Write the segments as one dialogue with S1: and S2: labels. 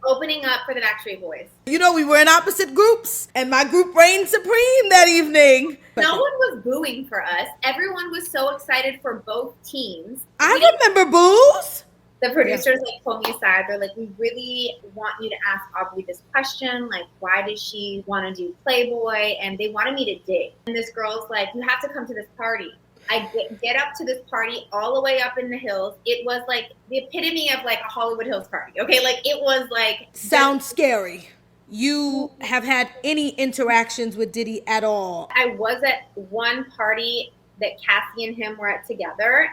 S1: opening up for the Backstreet Boys.
S2: You know, we were in opposite groups, and my group reigned supreme that evening.
S1: No one was booing for us. Everyone was so excited for both teams.
S2: I remember boos.
S1: The producers like pulled me aside. They're like, we really want you to ask Aubrey this question. Like, why did she want to do Playboy? And they wanted me to dig. And this girl's like, you have to come to this party. I get up to this party all the way up in the hills. It was like the epitome of like a Hollywood Hills party. Okay, like it was like.
S2: Sounds scary. You have had any interactions with Diddy at all?
S1: I was at one party that Cassie and him were at together.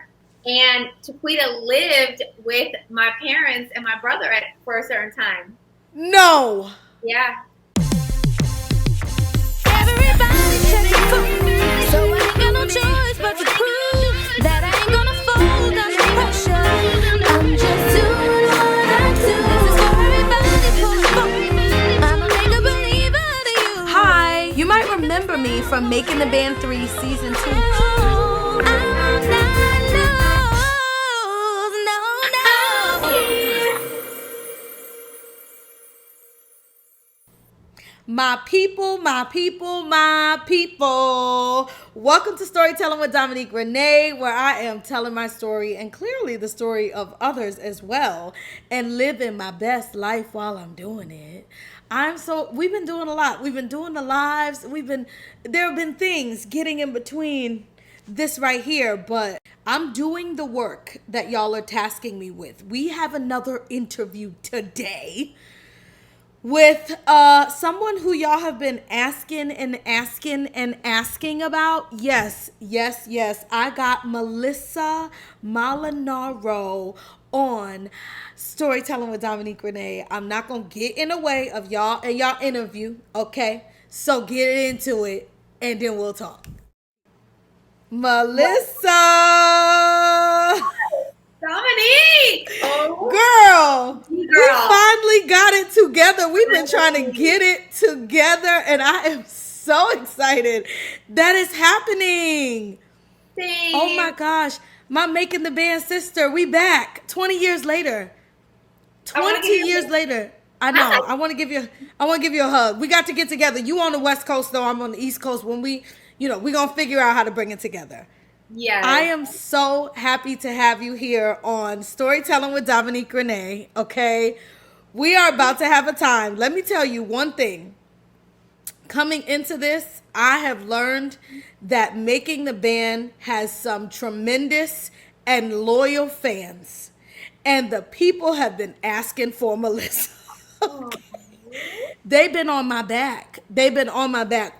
S1: And Chiquita lived with my parents and my brother for a certain time.
S2: No.
S1: Yeah.
S3: Everybody's checking for me, so I ain't got no choice but to prove that I ain't gonna fold under pressure. I'm just doing what I do. This is for everybody pulling for me. I'm a make a believer to you.
S2: Hi, you might remember me from Making the Band 3 Season 2. My people, my people, my people. Welcome to Storytelling with Dominique Renee, where I am telling my story and clearly the story of others as well, and living my best life while I'm doing it. We've been doing a lot. We've been doing the lives. There have been things getting in between this right here, but I'm doing the work that y'all are tasking me with. We have another interview today with someone who y'all have been asking about. Yes. I got Melissa Molinaro on Storytelling with Dominique Renee. I'm not going to get in the way of y'all and y'all interview, okay? So get into it, and then we'll talk. Melissa!
S1: Dominique!
S2: Girl, we finally got it together. We've been trying to get it together, and I am so excited that it's happening.
S1: Thanks.
S2: Oh my gosh. My Making the Band sister, we back 20 years later. 20 years later. I know. I want to give you a hug. We got to get together. You on the West Coast though, I'm on the East Coast. When we're going to figure out how to bring it together.
S1: Yeah.
S2: I am so happy to have you here on Storytelling with Dominique Renee, okay? We are about to have a time. Let me tell you one thing. Coming into this, I have learned that Making the Band has some tremendous and loyal fans. And the people have been asking for Melissa. Okay. They've been on my back.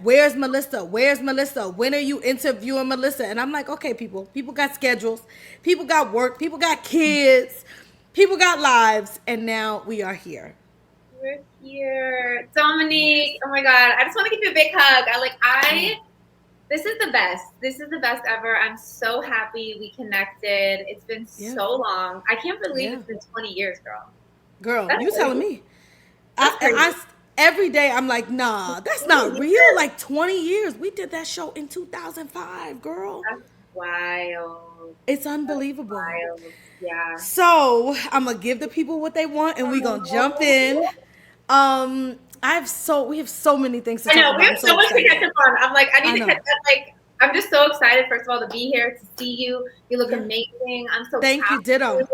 S2: Where's Melissa? When are you interviewing Melissa? And I'm like, okay, people got schedules. People got work. People got kids. People got lives. And now we are here.
S1: We're here. Dominique, oh my God. I just want to give you a big hug. This is the best. This is the best ever. I'm so happy we connected. It's been so long. I can't believe it's been 20 years, girl.
S2: Girl, you telling me. Every day I'm like, nah, that's not real. Like 20 years. We did that show in 2005, girl.
S1: That's wild.
S2: It's unbelievable.
S1: That's wild. Yeah.
S2: So I'm going to give the people what they want, and we're going to jump in. We have so many things to talk about.
S1: I know, we have so much to catch up on. I'm like, I need to catch up. I'm just so excited, first of all, to be here, to see you. You look amazing. I'm so
S2: Thank you, ditto.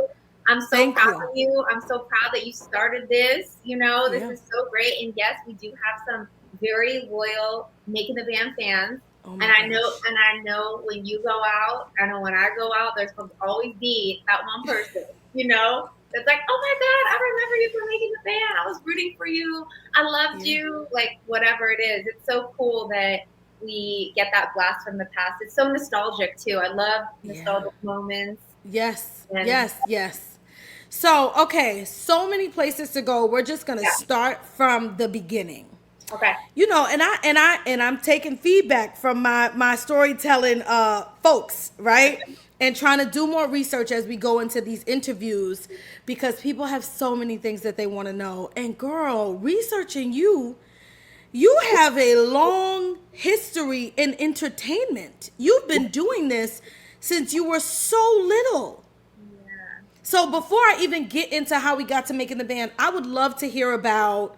S1: I'm so proud of you. I'm so proud that you started this. This is so great. And yes, we do have some very loyal Making the Band fans.
S2: Oh
S1: and I know when you go out, I know when I go out, there's going to always be that one person, that's like, oh my God, I remember you from Making the Band. I was rooting for you. I loved you. Like, whatever it is. It's so cool that we get that blast from the past. It's so nostalgic too. I love nostalgic moments.
S2: Yes. So, okay, so many places to go. We're just going to start from the beginning.
S1: Okay.
S2: And I'm taking feedback from my storytelling folks, right? And trying to do more research as we go into these interviews, because people have so many things that they want to know. And girl, researching you have a long history in entertainment. You've been doing this since you were so little. So before I even get into how we got to making the band, I would love to hear about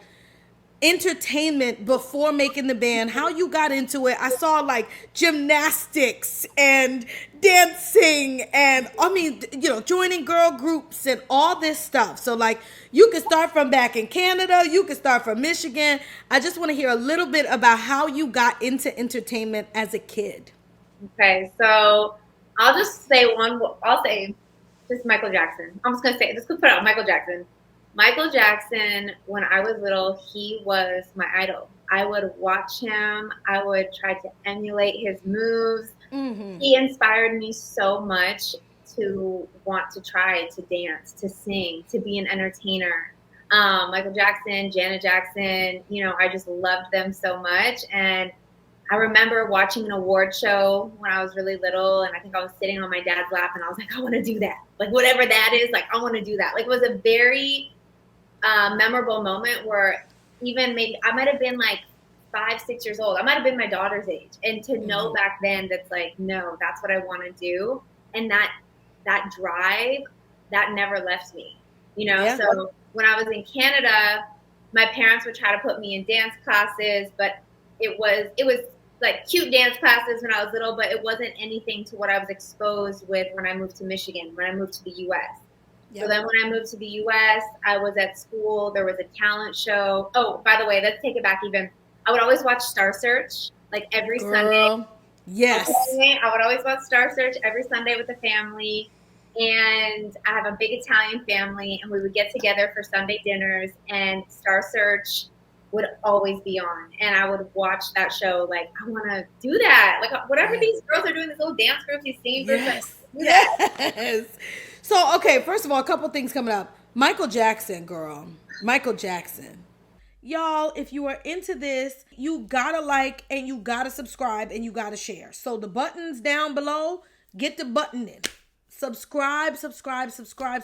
S2: entertainment before making the band, how you got into it. I saw like gymnastics and dancing and joining girl groups and all this stuff. So like you could start from back in Canada, you could start from Michigan. I just want to hear a little bit about how you got into entertainment as a kid.
S1: Okay, so I'll say just Michael Jackson. I'm just gonna put out Michael Jackson. Michael Jackson, when I was little, he was my idol. I would watch him. I would try to emulate his moves. Mm-hmm. He inspired me so much to want to try to dance, to sing, to be an entertainer. Michael Jackson, Janet Jackson, I just loved them so much. And I remember watching an award show when I was really little, and I think I was sitting on my dad's lap, and I was like, I want to do that. Like, whatever that is, like, I want to do that. Like, it was a very memorable moment where even maybe I might have been like 5, 6 years old. I might have been my daughter's age. And to know back then that's like, no, that's what I want to do. And that drive, that never left me, Yeah. So when I was in Canada, my parents would try to put me in dance classes, but it was like cute dance classes when I was little, but it wasn't anything to what I was exposed with when I moved to Michigan, when I moved to the U.S. Yep. So then when I moved to the U.S., I was at school. There was a talent show. Oh, by the way, let's take it back even. I would always watch Star Search, like every Sunday.
S2: Yes.
S1: Okay? I would always watch Star Search every Sunday with the family. And I have a big Italian family, and we would get together for Sunday dinners, and Star Search would always be on. And I would watch that show like, I want to do that. Like, whatever these girls are doing, this little dance group, these singing groups, like, do that.
S2: Yes. So, okay, first of all, a couple things coming up. Michael Jackson, girl. Michael Jackson. Y'all, if you are into this, you gotta like and you gotta subscribe and you gotta share. So the buttons down below, get the button in. Subscribe so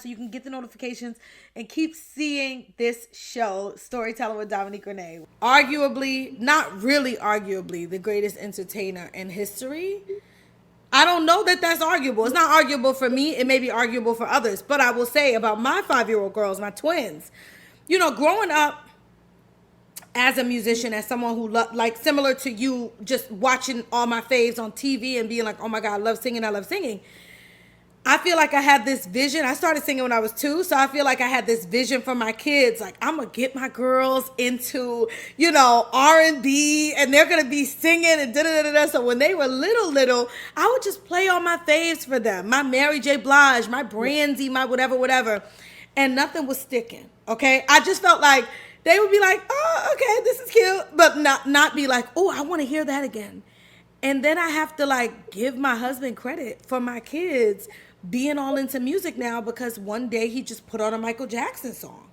S2: you can get the notifications and keep seeing this show, Storytelling with Dominique Renee. Arguably, not really arguably, the greatest entertainer in history. I don't know that that's arguable. It's not arguable for me. It may be arguable for others. But I will say about my 5-year-old girls, my twins, growing up as a musician, as someone who like similar to you, just watching all my faves on TV and being like, oh my God, I love singing. I feel like I had this vision. I started singing when I was 2, so I feel like I had this vision for my kids. Like, I'm going to get my girls into, R&B, and they're going to be singing and da-da-da-da. So when they were little, I would just play all my faves for them. My Mary J. Blige, my Brandy, my whatever. And nothing was sticking, okay? I just felt like they would be like, oh, okay, this is cute. But not be like, oh, I want to hear that again. And then I have to, like, give my husband credit for my kids being all into music now, because one day he just put on a Michael Jackson song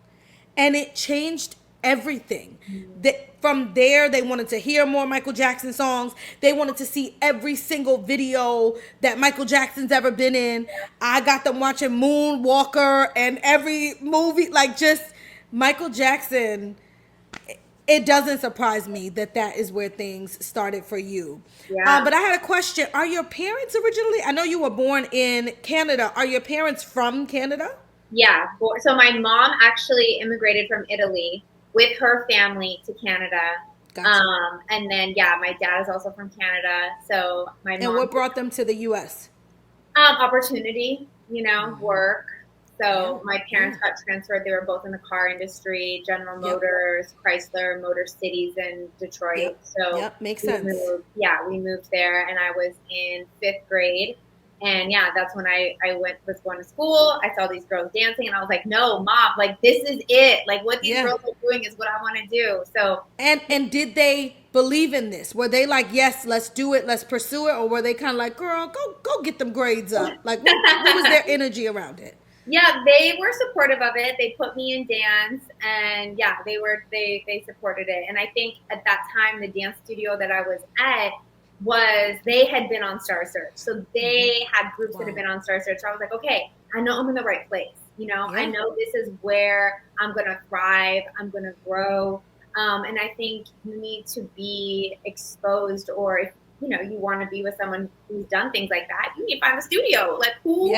S2: and it changed everything. From there, they wanted to hear more Michael Jackson songs. They wanted to see every single video that Michael Jackson's ever been in. I got them watching Moonwalker and every movie, like, just Michael Jackson. It doesn't surprise me that is where things started for you. Yeah. But I had a question. Are your parents originally, I know you were born in Canada. Are your parents from Canada?
S1: Yeah. So my mom actually immigrated from Italy with her family to Canada. Gotcha. And then, my dad is also from Canada. So my mom.
S2: And what brought them to the U.S.?
S1: Opportunity, work. So my parents got transferred. They were both in the car industry, General Motors, Chrysler, Motor Cities in Detroit. So
S2: makes sense.
S1: We moved there, and I was in 5th grade. And that's when I was going to school. I saw these girls dancing, and I was like, no, Mom, like, this is it. Like, what these girls are doing is what I want to do. So
S2: and did they believe in this? Were they like, yes, let's do it, let's pursue it? Or were they kind of like, girl, go get them grades up? Like, what was their energy around it?
S1: Yeah, they were supportive of it. They put me in dance, and they supported it. And I think at that time, the dance studio that I was at they had been on Star Search. So they had groups that had been on Star Search. So I was like, okay, I know I'm in the right place. I know this is where I'm going to thrive. I'm going to grow. And I think you need to be exposed, or if you want to be with someone who's done things like that, you need to find a studio. Like, who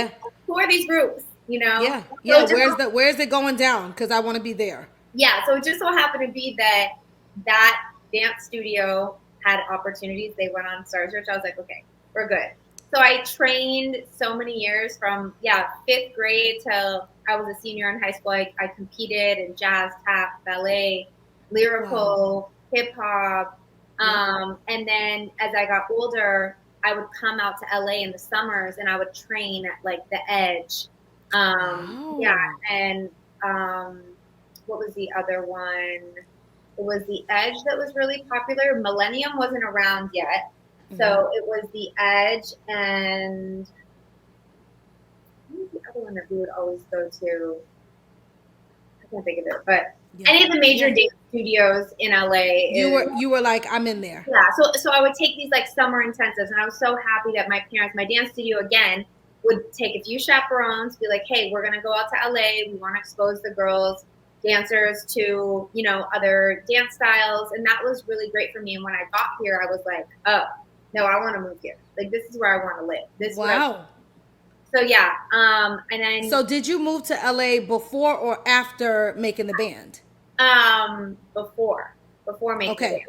S1: are these groups? you know?
S2: Yeah.
S1: So
S2: Yeah.
S1: it just,
S2: Where's it going down? Because I want to be there.
S1: yeah, so it just so happened to be that that dance studio had opportunities. They went on Star Search. I was like, okay, we're good. So I trained so many years from, fifth grade till I was a senior in high school. I competed in jazz, tap, ballet, lyrical, hip hop. And then as I got older, I would come out to LA in the summers and I would train at like the Edge. Yeah. And, what was the other one? It was the Edge that was really popular. Millennium wasn't around yet. So it was the Edge and what was the other one that we would always go to? I can't think of it, but any of the major dance studios in LA.
S2: You were like, I'm in there.
S1: Yeah. So I would take these like summer intensives, and I was so happy that my parents, my dance studio again, would take a few chaperones, be like, hey, we're gonna go out to LA. We want to expose the girls, dancers to, you know, other dance styles, and that was really great for me. And when I got here, I was like, oh no, I want to move here. Like, this is where I want to live. This
S2: wow.
S1: So yeah, and then.
S2: So did you move to LA before or after making the band?
S1: Before making the band.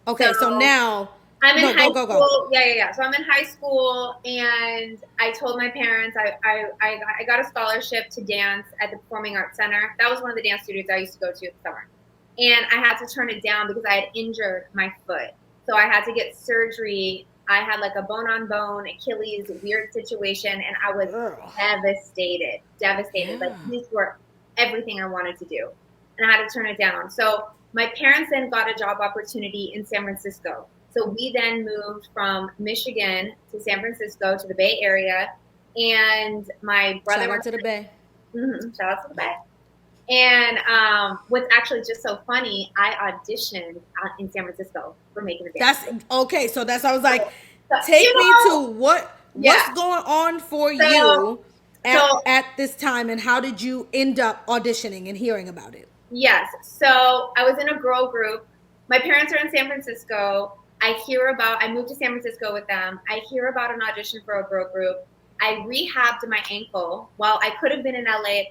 S2: Okay. So now
S1: I'm in high school. Yeah. So I'm in high school, and I told my parents I got a scholarship to dance at the Performing Arts Center. That was one of the dance studios I used to go to in the summer, and I had to turn it down because I had injured my foot. So I had to get surgery. I had like a bone-on-bone Achilles weird situation, and I was devastated.
S2: Yeah.
S1: Like, these were everything I wanted to do, and I had to turn it down. So my parents then got a job opportunity in San Francisco. So we then moved from Michigan to San Francisco to the Bay Area, and my brother.
S2: Shout out to the Bay.
S1: Shout out to the Bay. And what's actually just so funny, I auditioned in San Francisco for making the band.
S2: That's okay. So I was like, take me to what's going on for you at this time, and how did you end up auditioning and hearing about it?
S1: Yes. So I was in a girl group. My parents are in San Francisco. I moved to San Francisco with them. I hear about an audition for a girl group. I rehabbed my ankle. While I could have been in LA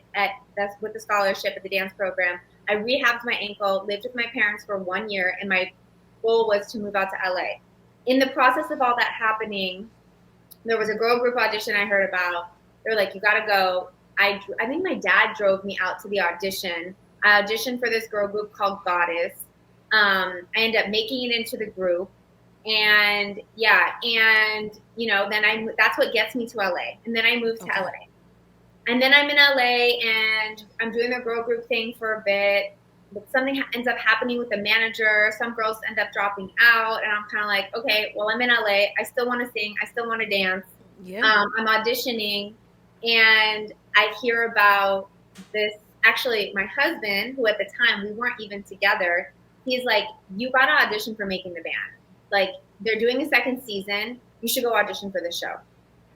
S1: with the scholarship at the dance program, I rehabbed my ankle, lived with my parents for 1 year, and my goal was to move out to LA. In the process of all that happening, there was a girl group audition I heard about. They're like, you gotta go. I think my dad drove me out to the audition. I auditioned for this girl group called Goddess. I ended up making it into the group. And you know, then that's what gets me to LA. And then I moved to LA. And then I'm in LA and I'm doing the girl group thing for a bit. But something ends up happening with the manager. Some girls end up dropping out. And I'm kind of like, okay, well, I'm in LA. I still want to sing. I still want to dance. Yeah. I'm auditioning. And I hear about this. Actually, my husband, who at the time we weren't even together, he's like, you got to audition for Making the Band. Like, they're doing a second season. You should go audition for this show.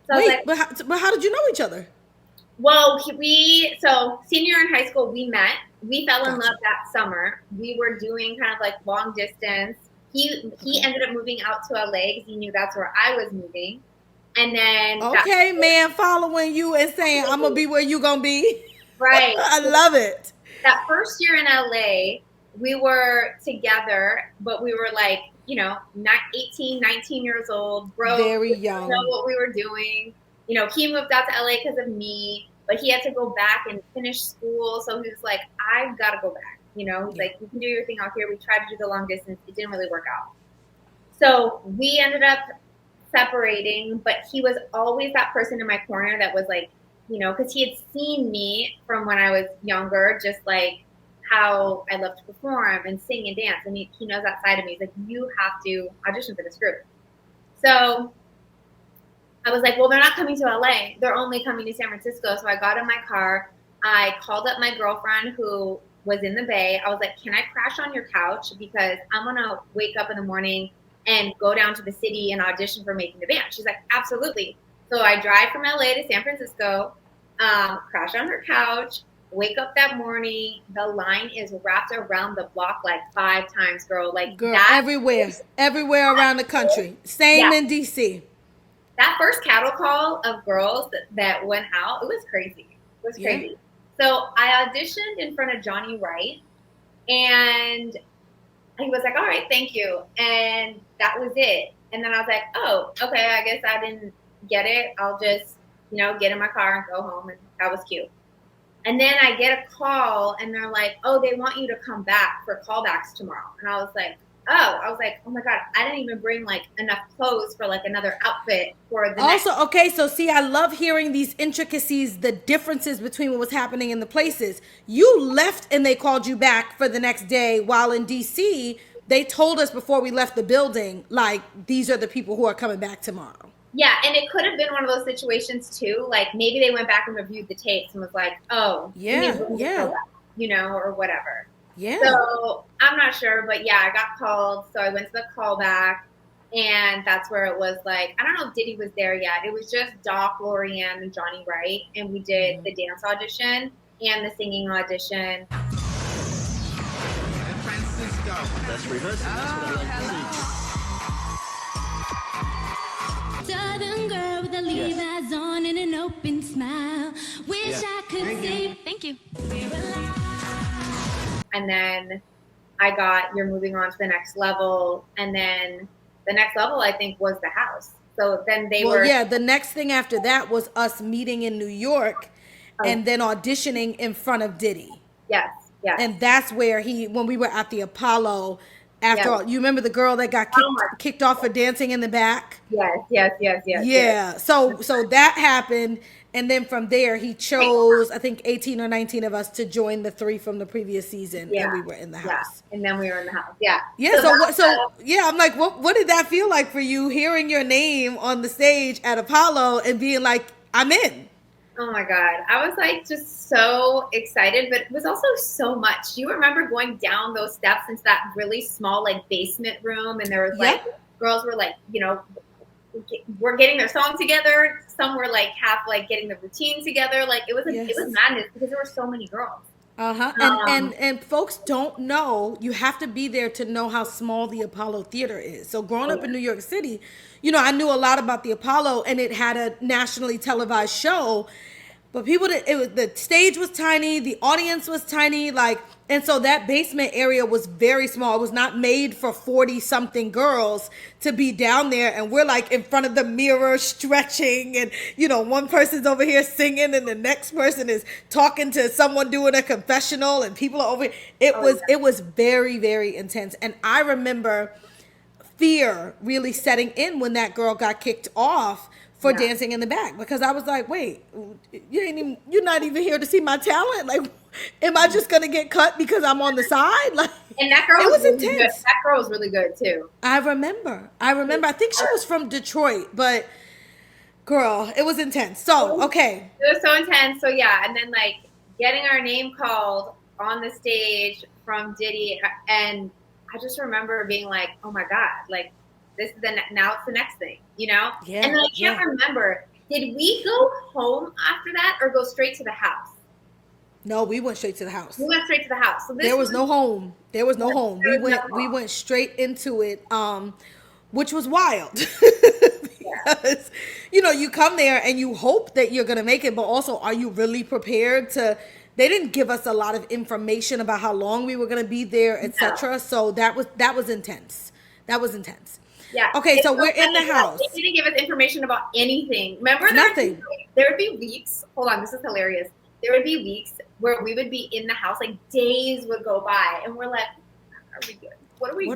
S1: So
S2: wait, but how did you know each other?
S1: Well, so senior in high school, we met. We fell in love that summer. We were doing kind of like long distance. He ended up moving out to LA because he knew that's where I was moving. And then
S2: man, following you and saying, I'm gonna be where you gonna be.
S1: Right.
S2: I love it.
S1: That first year in LA, we were together, but we were like, you know, 18, 19 years old, broke.
S2: Very young.
S1: We didn't know what we were doing. You know, he moved out to LA because of me, but he had to go back and finish school. So he was like, I've got to go back. You know, he's like, you can do your thing out here. We tried to do the long distance. It didn't really work out. So we ended up separating, but he was always that person in my corner that was like, you know, because he had seen me from when I was younger, just like how I love to perform and sing and dance. And he knows that side of me. He's like, you have to audition for this group. So I was like, well, they're not coming to LA. They're only coming to San Francisco. So I got in my car. I called up my girlfriend who was in the Bay. I was like, can I crash on your couch? Because I'm going to wake up in the morning and go down to the city and audition for Making the Band. She's like, absolutely. So I drive from LA to San Francisco, crash on her couch, wake up that morning. The line is wrapped around the block like 5 times, girl. Like,
S2: girl, everywhere around the country. Same in DC.
S1: That first cattle call of girls that went out, it was crazy. was crazy. So I auditioned in front of Johnny Wright, and he was like, all right, thank you. And that was it. And then I was like, oh, okay, I guess I didn't get it. I'll just, get in my car and go home. And that was cute. And then I get a call, and they're like, oh, they want you to come back for callbacks tomorrow. And I was like, oh my God, I didn't even bring like enough clothes for like another outfit for the
S2: also
S1: next.
S2: Okay, so see, I love hearing these intricacies, the differences between what was happening in the places. You left and they called you back for the next day, while in DC they told us before we left the building, like, these are the people who are coming back tomorrow.
S1: Yeah, and it could have been one of those situations too, like maybe they went back and reviewed the tapes and was like, oh,
S2: yeah,
S1: or whatever.
S2: Yeah.
S1: So I'm not sure, but yeah, I got called. So I went to the callback, and that's where it was like, I don't know if Diddy was there yet. It was just Doc, Lorianne, and Johnny Wright. And we did the dance audition and the singing audition.
S4: Let's rehearse.
S3: Southern girl with the Levi's on and an open smile. Wish I could say thank you.
S1: And then I got You're Moving On to the Next Level. And then the next level, I think, was the house. So then
S2: the next thing after that was us meeting in New York and then auditioning in front of Diddy.
S1: Yes.
S2: And that's where when we were at the Apollo, after all, you remember the girl that got kicked off for dancing in the back?
S1: Yes.
S2: Yeah. So that happened. And then from there, he chose, I think, 18 or 19 of us to join the 3 from the previous season. And we were in the house.
S1: And then we were in the house. Yeah.
S2: Yeah. I'm like, what did that feel like for you, hearing your name on the stage at Apollo and being like, I'm in?
S1: Oh my God. I was like just so excited, but it was also so much. Do you remember going down those steps into that really small like basement room, and there was like girls were like, we're getting their song together. Some were like half like getting the routine together. Like it was madness because there were so many girls.
S2: And folks don't know, you have to be there to know how small the Apollo Theater is. So growing up in New York City, I knew a lot about the Apollo, and it had a nationally televised show, but the stage was tiny, the audience was tiny, and so that basement area was very small. It was not made for 40 something girls to be down there, and we're like in front of the mirror stretching, and one person's over here singing and the next person is talking to someone doing a confessional, and people are over here. It was very, very intense. And I remember fear really setting in when that girl got kicked off for dancing in the back, because I was like, wait, you're not even here to see my talent? Like, am I just gonna get cut because I'm on the side? Like,
S1: and that girl was
S2: really
S1: intense. Good. That girl was really good too.
S2: I remember. I think she was from Detroit, but girl, it was intense. So okay,
S1: it was so intense. So yeah, and then like getting our name called on the stage from Diddy, and I just remember being like, oh my God, like this is now it's the next thing, Yeah. And then I can't remember, did we go home after that or go straight to the house?
S2: No, we went straight to the house.
S1: We went straight to the house. So
S2: there was no home. We went straight into it, which was wild. Because, you come there and you hope that you're going to make it, but also, are you really prepared to? They didn't give us a lot of information about how long we were going to be there, etc. So that was intense.
S1: Yeah.
S2: Okay, so we're in the house.
S1: They didn't give us information about anything. Remember,
S2: nothing.
S1: There would be weeks. Hold on, this is hilarious. There would be weeks where we would be in the house, like days would go by, and we're like, "Are we good? What are we doing?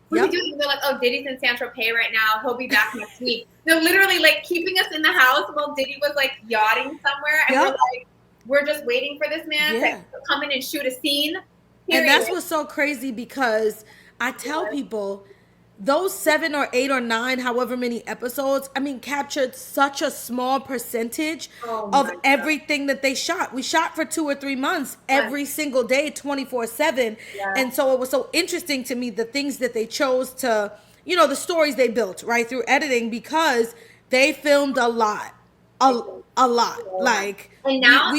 S1: What are we doing?" They're like, "Oh, Diddy's in San Tropez right now. He'll be back next week." They're literally like keeping us in the house while Diddy was like yachting somewhere, and we're like, we're just waiting for this man to come in and shoot a scene.
S2: And that's what's so crazy, because I tell people, those 7 or 8 or 9, however many episodes, captured such a small percentage of everything that they shot. We shot for 2 or 3 months every single day, 24/7. And so it was so interesting to me, the things that they chose to, the stories they built right through editing, because they filmed a lot. A lot. Like,
S1: and now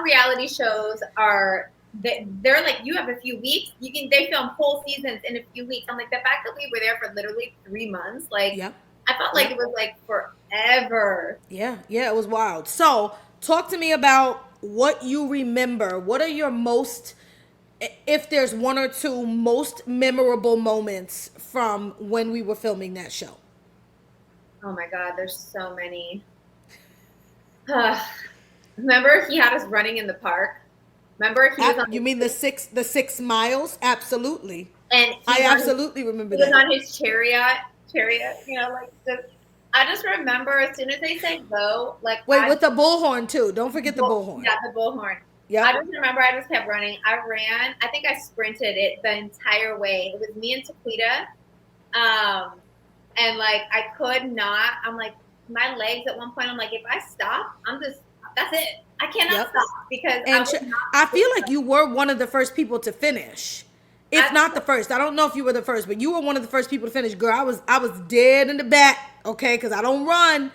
S1: reality shows are, they're like, you have a few weeks, they film whole seasons in a few weeks. I'm like, the fact that we were there for literally 3 months, like I felt like it was like forever.
S2: Yeah, it was wild. So talk to me about what you remember. What are your most, if there's one or two most memorable moments from when we were filming that show?
S1: Oh my God, there's so many. Remember he had us running in the park? Remember he was on
S2: You mean the 6 miles? Absolutely.
S1: and
S2: I absolutely remember
S1: he was
S2: that.
S1: on his chariot, like I just remember as soon as they said go, like
S2: Wait, with the bullhorn too. Don't forget the bullhorn.
S1: Yeah, the bullhorn.
S2: Yeah.
S1: I just remember I just kept running. I ran. I think I sprinted it the entire way. It was me and Taquita. And like I could not. I'm like my legs at one point. I'm like if I stop, that's it. I cannot stop because
S2: I feel like you were one of the first people to finish. If not the first, I don't know if you were the first, but you were one of the first people to finish. Girl, I was dead in the back, okay, because I don't run.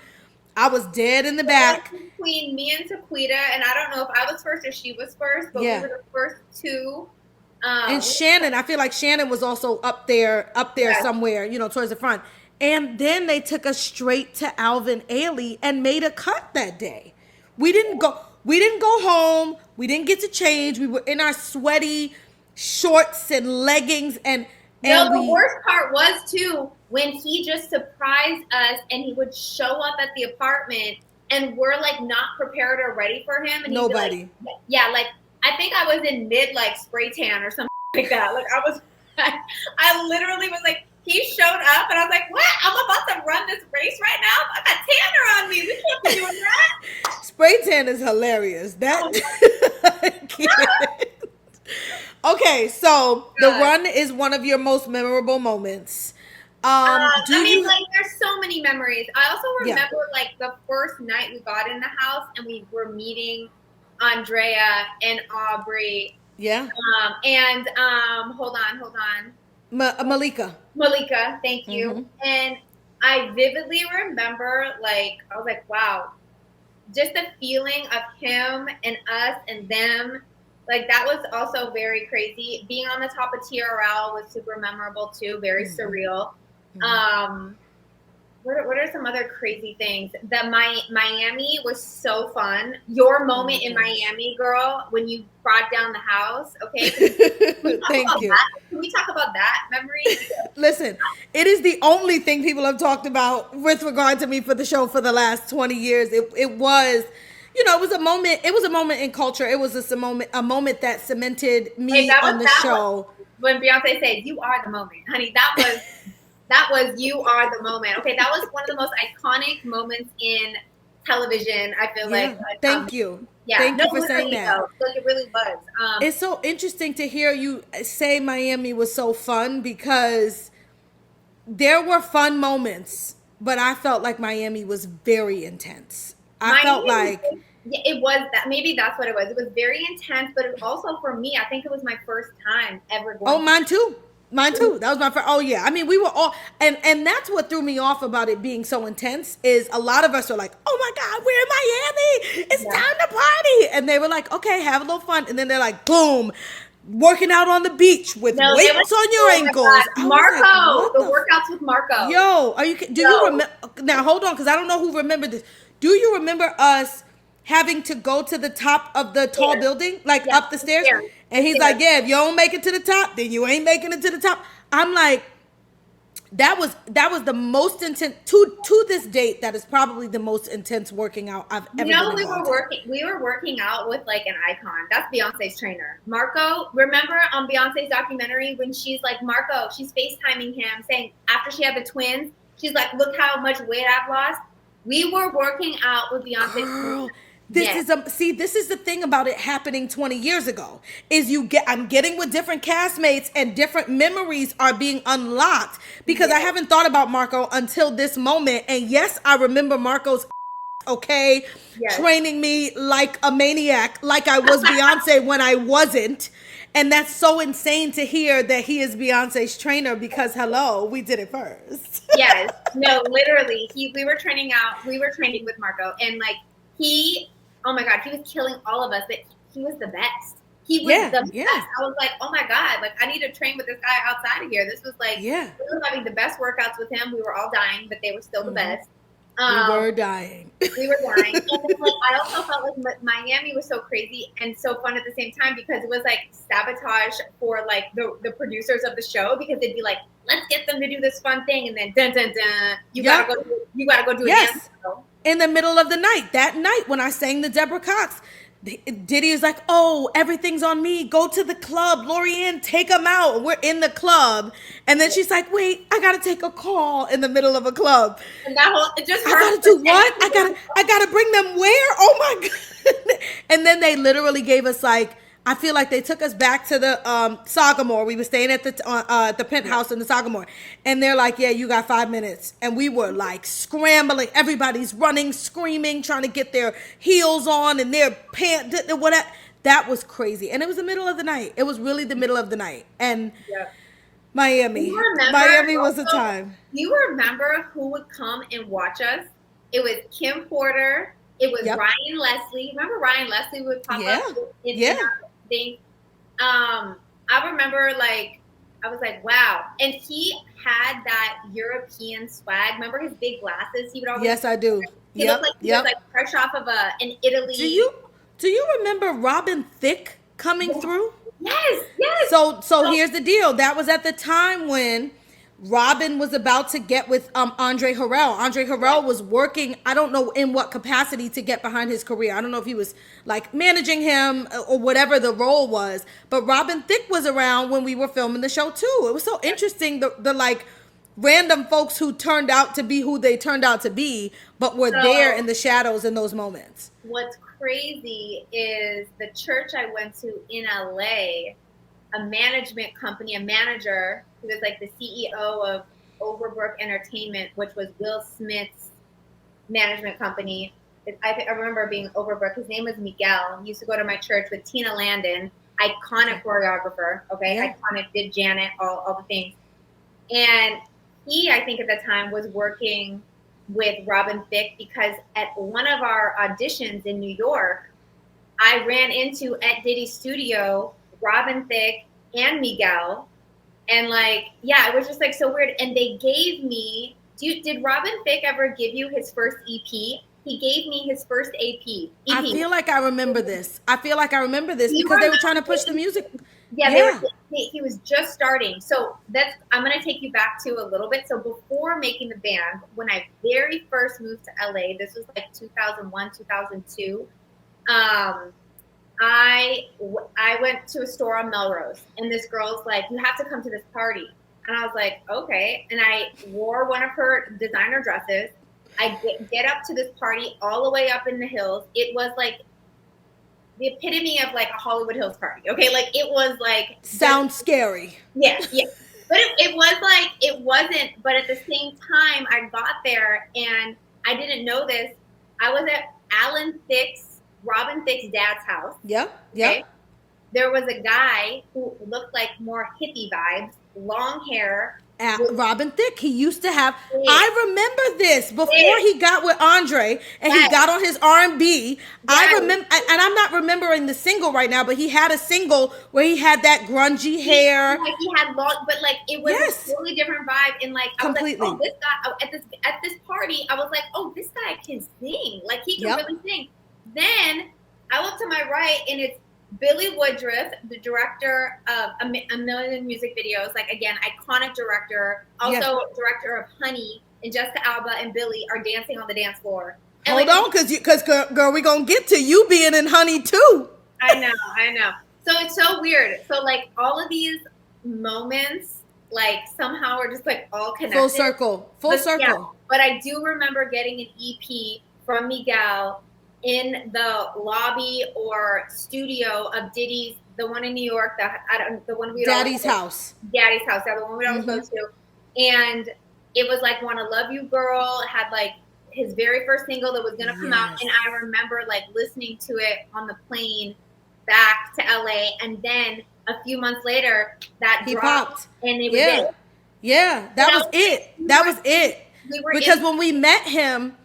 S2: I was dead in the back.
S1: Between me and Taquita, and I don't know if I was first or she was first, but we were the first two.
S2: And Shannon, I feel like Shannon was also up there somewhere, towards the front. And then they took us straight to Alvin Ailey and made a cut that day. We didn't go home. We didn't get to change. We were in our sweaty shorts and leggings the
S1: worst part was too when he just surprised us and he would show up at the apartment and we're like not prepared or ready for him and
S2: nobody
S1: like I think I was in mid like spray tan or something like that. Like I literally was like he showed up and I was like, what? I'm about to run this race right now? I got tanner on me. We can't be doing that.
S2: Spray tan is hilarious. Okay, so the run is one of your most memorable moments.
S1: There's so many memories. I also remember like the first night we got in the house and we were meeting Andrea and Aubrey.
S2: Yeah.
S1: Hold on.
S2: Malika,
S1: thank you. Mm-hmm. And I vividly remember I was like, wow, just the feeling of him and us and them. Like that was also very crazy. Being on the top of TRL was super memorable too, very surreal. Mm-hmm. What are some other crazy things? Miami was so fun. Your moment in Miami, girl, when you brought down the house. Okay.
S2: Thank you.
S1: Can we talk about that memory?
S2: Listen, it is the only thing people have talked about with regard to me for the show for the last 20 years. It was, it was a moment. It was a moment in culture. It was just a moment that cemented me on the show.
S1: When Beyonce said, "You are the moment," honey, that was you are the moment. Okay, that was one of the most iconic moments in television. I feel like.
S2: Thank you.
S1: Yeah,
S2: thank you for saying that.
S1: Like it really was.
S2: It's so interesting to hear you say Miami was so fun because there were fun moments, but I felt like Miami was very intense.
S1: It was that. Maybe that's what it was. It was very intense, but it also for me, I think it was my first time ever going.
S2: Oh, mine too. That was my first. Oh yeah. I mean, we were all, and that's what threw me off about it being so intense is a lot of us are like, oh my God, we're in Miami. It's time to party. And they were like, okay, have a little fun. And then they're like, boom, working out on the beach with weights on your ankles.
S1: Marco, the workouts with Marco.
S2: Yo, you remember? Now hold on, because I don't know who remembered this. Do you remember us having to go to the top of the tall building, up the stairs? Yeah. And he's like, yeah, if you don't make it to the top, then you ain't making it to the top. I'm like, that was the most intense to this date. That is probably the most intense working out I've ever been involved in.
S1: We were working out with like an icon. That's Beyonce's trainer, Marco. Remember on Beyonce's documentary when she's like, Marco, she's FaceTiming him saying after she had the twins, she's like, look how much weight I've lost. We were working out with Beyonce.
S2: Girl, this is the thing about it happening 20 years ago. I'm getting with different castmates and different memories are being unlocked because I haven't thought about Marco until this moment. And yes, I remember Marco's training me like a maniac, like I was Beyonce when I wasn't. And that's so insane to hear that he is Beyonce's trainer because hello, we did it first.
S1: Yes. No, literally. We were training with Marco and oh my God, he was killing all of us, but he was the best. He was the best. I was like, oh my God, I need to train with this guy outside of here. This was we were having the best workouts with him. We were all dying, but they were still the best.
S2: We were dying.
S1: We were dying. And then, like, I also felt like Miami was so crazy and so fun at the same time because it was like sabotage for like the producers of the show because they'd be like, let's get them to do this fun thing, and then dun dun dun, you gotta go do a dance show.
S2: In the middle of the night, that night when I sang the Deborah Cox, Diddy is like, oh, everything's on me. Go to the club. Lorianne, take them out. We're in the club. And then she's like, wait, I got to take a call in the middle of a club.
S1: And that whole, it just
S2: I got to do what? I got to bring them where? Oh my God. And then they literally gave us like, I feel like they took us back to the Sagamore. We were staying at the penthouse in the Sagamore. And they're like, yeah, you got 5 minutes. And we were like scrambling. Everybody's running, screaming, trying to get their heels on and their pants. Whatever. That was crazy. And it was the middle of the night. It was really the middle of the night. And Miami was the time.
S1: Do you remember who would come and watch us? It was Kim Porter. It was Ryan Leslie. Remember Ryan Leslie would pop up in thing. I remember like I was like, wow. And he had that European swag. Remember his big glasses? He would always
S2: Yes, I do.
S1: He looked like he was like fresh off of an Italy.
S2: Do you remember Robin Thicke coming through?
S1: Yes.
S2: So here's the deal. That was at the time when Robin was about to get with Andre Harrell. Andre Harrell was working, I don't know in what capacity, to get behind his career. I don't know if he was like managing him or whatever the role was. But Robin Thicke was around when we were filming the show too. It was so interesting, the like random folks who turned out to be who they turned out to be, but were there in the shadows in those moments.
S1: What's crazy is the church I went to in LA, a management company, a manager who was like the CEO of Overbrook Entertainment, which was Will Smith's management company. I remember being Overbrook. His name was Miguel. He used to go to my church with Tina Landon, iconic choreographer. Okay, iconic, did Janet, all the things. And he, I think at the time, was working with Robin Thicke because at one of our auditions in New York, I ran into at Diddy's studio Robin Thicke and Miguel, and like, yeah, it was just like so weird. And they gave me, did Robin Thicke ever give you his first EP? He gave me his first EP.
S2: I feel like I remember this. Because they were trying to push the music.
S1: Yeah. He was just starting. So I'm going to take you back to a little bit. So before making the band, when I very first moved to LA, this was like 2001, 2002. I went to a store on Melrose, and this girl's like, you have to come to this party. And I was like, okay. And I wore one of her designer dresses. I get up to this party all the way up in the hills. It was like the epitome of like a Hollywood Hills party. Okay. Like it was like.
S2: Sounds scary.
S1: Yeah. But it was like, it wasn't. But at the same time, I got there and I didn't know this. I was at Robin Thicke's dad's house.
S2: Yep.
S1: Okay? There was a guy who looked like more hippie vibes, long hair.
S2: Robin Thicke, he used to have. I remember this before he got with Andre and he got on his R&B. I remember, and I'm not remembering the single right now, but he had a single where he had that grungy hair.
S1: Like he had long, but like it was a totally different vibe. And like I was like, oh, this guy at this party, I was like, oh, this guy can sing. Like he can really sing. Then I look to my right and it's Billy Woodruff, the director of a million music videos. Like, again, iconic director. Also director of Honey, and Jessica Alba and Billy are dancing on the dance floor. And
S2: hold on, because girl, we're going to get to you being in Honey, too.
S1: I know. So it's so weird. So, like, all of these moments, like, somehow are just, like, all connected.
S2: Full circle.
S1: Yeah, but I do remember getting an EP from Miguel in the lobby or studio of Diddy's, the one in New York, the one we
S2: Daddy's house.
S1: Daddy's house, yeah, the one we always go to. And it was like Wanna Love You Girl, had like his very first single that was gonna come out. And I remember like listening to it on the plane back to LA. And then a few months later, that
S2: he
S1: dropped
S2: popped.
S1: And it was it.
S2: Yeah, that was it. Because when we met him,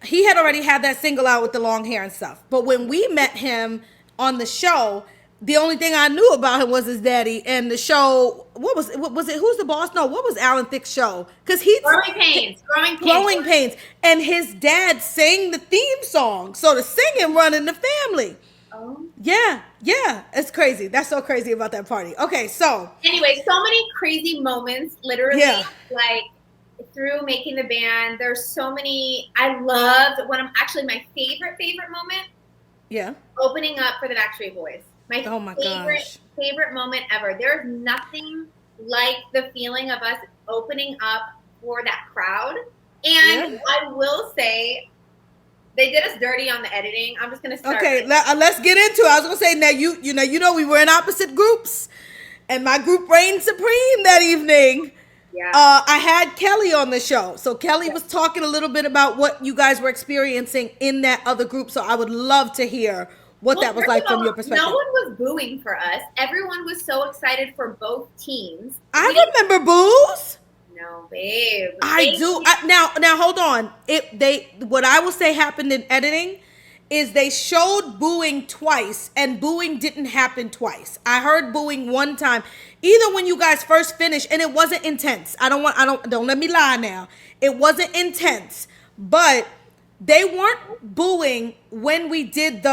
S2: he had already had that single out with the long hair and stuff. But when we met him on the show, the only thing I knew about him was his daddy and the show. What was it? Who's the Boss? No, what was Alan Thicke's show? Because Growing Pains, and his dad sang the theme song, so the singing run in the family.
S1: Oh.
S2: Yeah, it's crazy. That's so crazy about that party. Okay, so
S1: anyway, so many crazy moments, literally, like through making the band. There's so many. I loved my favorite moment.
S2: Yeah.
S1: Opening up for the Backstreet Boys. My favorite moment ever. There's nothing like the feeling of us opening up for that crowd. And I will say, they did us dirty on the editing. I'm just gonna start.
S2: Okay, let's get into it. I was gonna say, now you know we were in opposite groups, and my group reigned supreme that evening.
S1: Yeah.
S2: I had Kelly on the show, so Kelly was talking a little bit about what you guys were experiencing in that other group. So I would love to hear what that was like from your perspective.
S1: No one was booing for us. Everyone was so excited for both teams.
S2: I remember boos.
S1: No, babe.
S2: I do. Now hold on. What I will say happened in editing is they showed booing twice, and booing didn't happen twice. I heard booing one time, either when you guys first finished, and it wasn't intense. Don't let me lie now. It wasn't intense, but they weren't booing when we did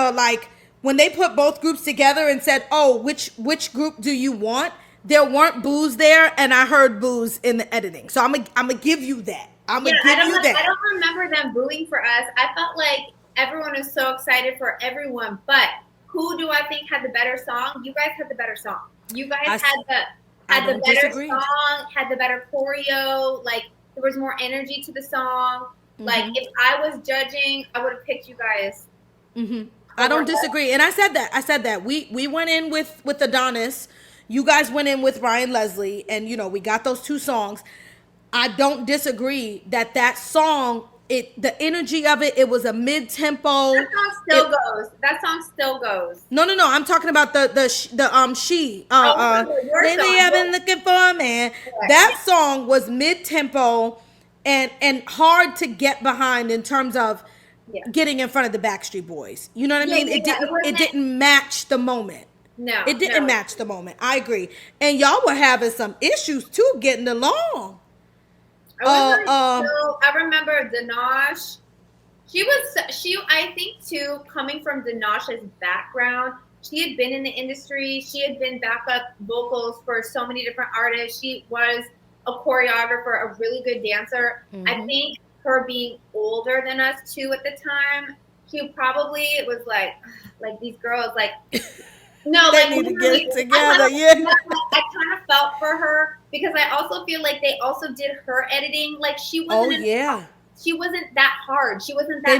S2: when they put both groups together and said, "Oh, which group do you want?" There weren't boos there, and I heard boos in the editing. So I'm gonna give you that. I don't
S1: remember them booing for us. I felt like everyone is so excited for everyone, but who do I think had the better song? You guys had the better song. You guys had the better song, had the better choreo. Like, there was more energy to the song. Mm-hmm. Like, if I was judging, I would have picked you guys.
S2: Mm-hmm. I don't disagree, and I said that we went in with Adonis. You guys went in with Ryan Leslie, and we got those two songs. I don't disagree that song. The energy of it was a mid-tempo.
S1: That song still goes.
S2: No. I'm talking about she. Lately I've been looking for a man. Yeah. That song was mid-tempo and hard to get behind in terms of getting in front of the Backstreet Boys. You know what I mean? It didn't match the moment.
S1: No,
S2: it didn't match the moment. I agree. And y'all were having some issues too getting along.
S1: I remember Dinosh. I think too, coming from Dinosh's background, she had been in the industry. She had been backup vocals for so many different artists. She was a choreographer, a really good dancer. Mm-hmm. I think her being older than us too at the time, she probably was like these girls, like, no,
S2: they need to get it together.
S1: I kind of felt for her because I also feel like they also did her editing. Like, she wasn't. She wasn't that hard. She wasn't that.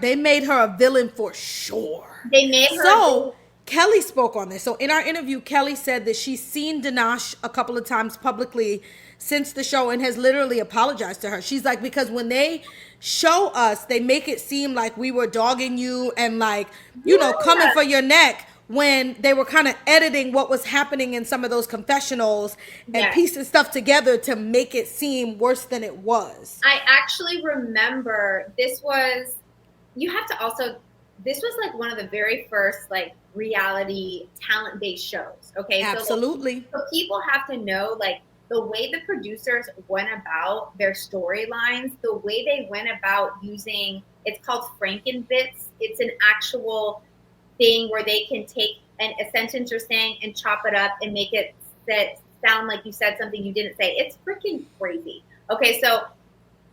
S2: They made her a villain for sure.
S1: They made her.
S2: So Kelly spoke on this. So in our interview, Kelly said that she's seen Dinosh a couple of times publicly since the show and has literally apologized to her. She's like, because when they show us, they make it seem like we were dogging you and coming for your neck, when they were kind of editing what was happening in some of those confessionals and piecing stuff together to make it seem worse than it was.
S1: I actually remember this was like one of the very first like reality talent-based shows. Okay.
S2: Absolutely.
S1: So people have to know, like, the way the producers went about their storylines, the way they went about using, it's called Frankenbits. It's an actual thing where they can take a sentence you're saying and chop it up and make it sound like you said something you didn't say. It's freaking crazy. Okay, so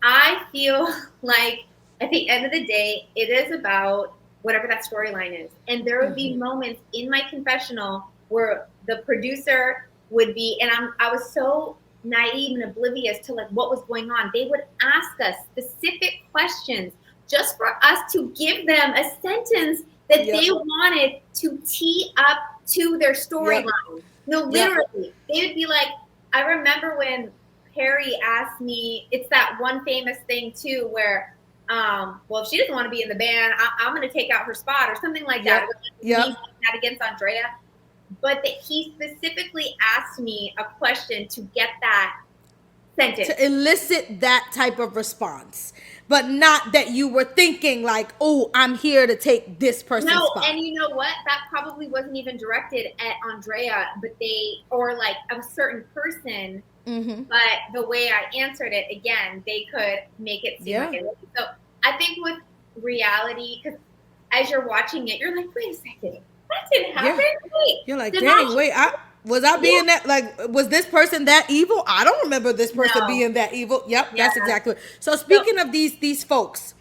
S1: I feel like at the end of the day, it is about whatever that storyline is. And there would be moments in my confessional where the producer would be, and I was so naive and oblivious to like what was going on. They would ask us specific questions just for us to give them a sentence that they wanted to tee up to their storyline. No, literally. They would be like, I remember when Perry asked me, it's that one famous thing too, where, if she doesn't want to be in the band, I'm going to take out her spot or something like that. That against Andrea. But that he specifically asked me a question to get that Sent it.
S2: to elicit that type of response, but not that you were thinking like, oh, I'm here to take this person's spot.
S1: And you know what? That probably wasn't even directed at Andrea, but or like a certain person.
S2: Mm-hmm.
S1: But the way I answered it, again, they could make it seem like it was. So I think with reality, because as you're watching it, you're like, wait a second, that didn't happen. Wait,
S2: you're like, dang, wait, was I being that, like, was this person that evil? I don't remember this person being that evil. Yep, that's exactly it. So speaking of these folks,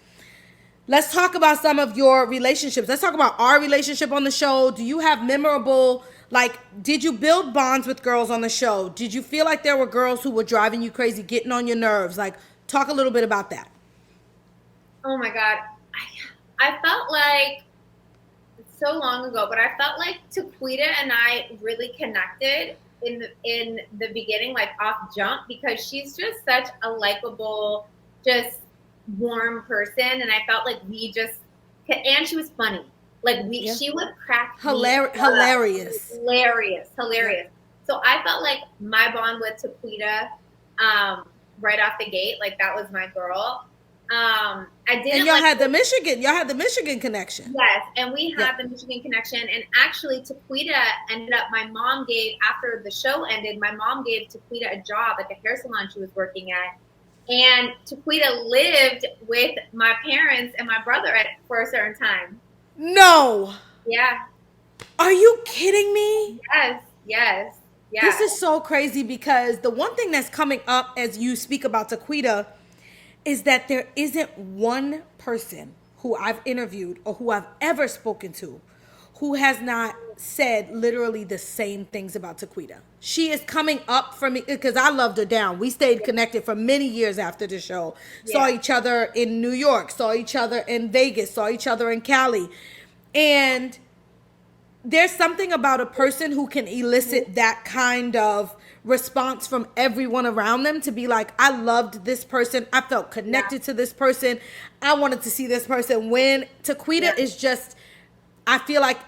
S2: let's talk about some of your relationships. Let's talk about our relationship on the show. Do you have memorable, like, did you build bonds with girls on the show? Did you feel like there were girls who were driving you crazy, getting on your nerves? Like, talk a little bit about that.
S1: Oh my God. I felt like, so long ago, but I felt like Taquita and I really connected in the beginning, like off jump, because she's just such a likable, just warm person, and I felt like we just, and she was funny. Like she would crack
S2: hilarious.
S1: So I felt like my bond with Taquita, right off the gate, like that was my girl. I didn't.
S2: And y'all had the Michigan connection.
S1: Yes, and we had the Michigan connection. And actually, Taquita ended up. My mom gave, after the show ended, my mom gave Taquita a job at the hair salon she was working at. And Taquita lived with my parents and my brother for a certain time.
S2: No.
S1: Yeah.
S2: Are you kidding me?
S1: Yes.
S2: This is so crazy, because the one thing that's coming up as you speak about Taquita is that there isn't one person who I've interviewed or who I've ever spoken to who has not said literally the same things about Taquita. She is coming up for me because I loved her down. We stayed connected for many years after the show. Saw each other in New York, saw each other in Vegas, saw each other in Cali. And there's something about a person who can elicit that kind of response from everyone around them, to be like, I loved this person. I felt connected to this person. I wanted to see this person win. Taquita is just, I feel like,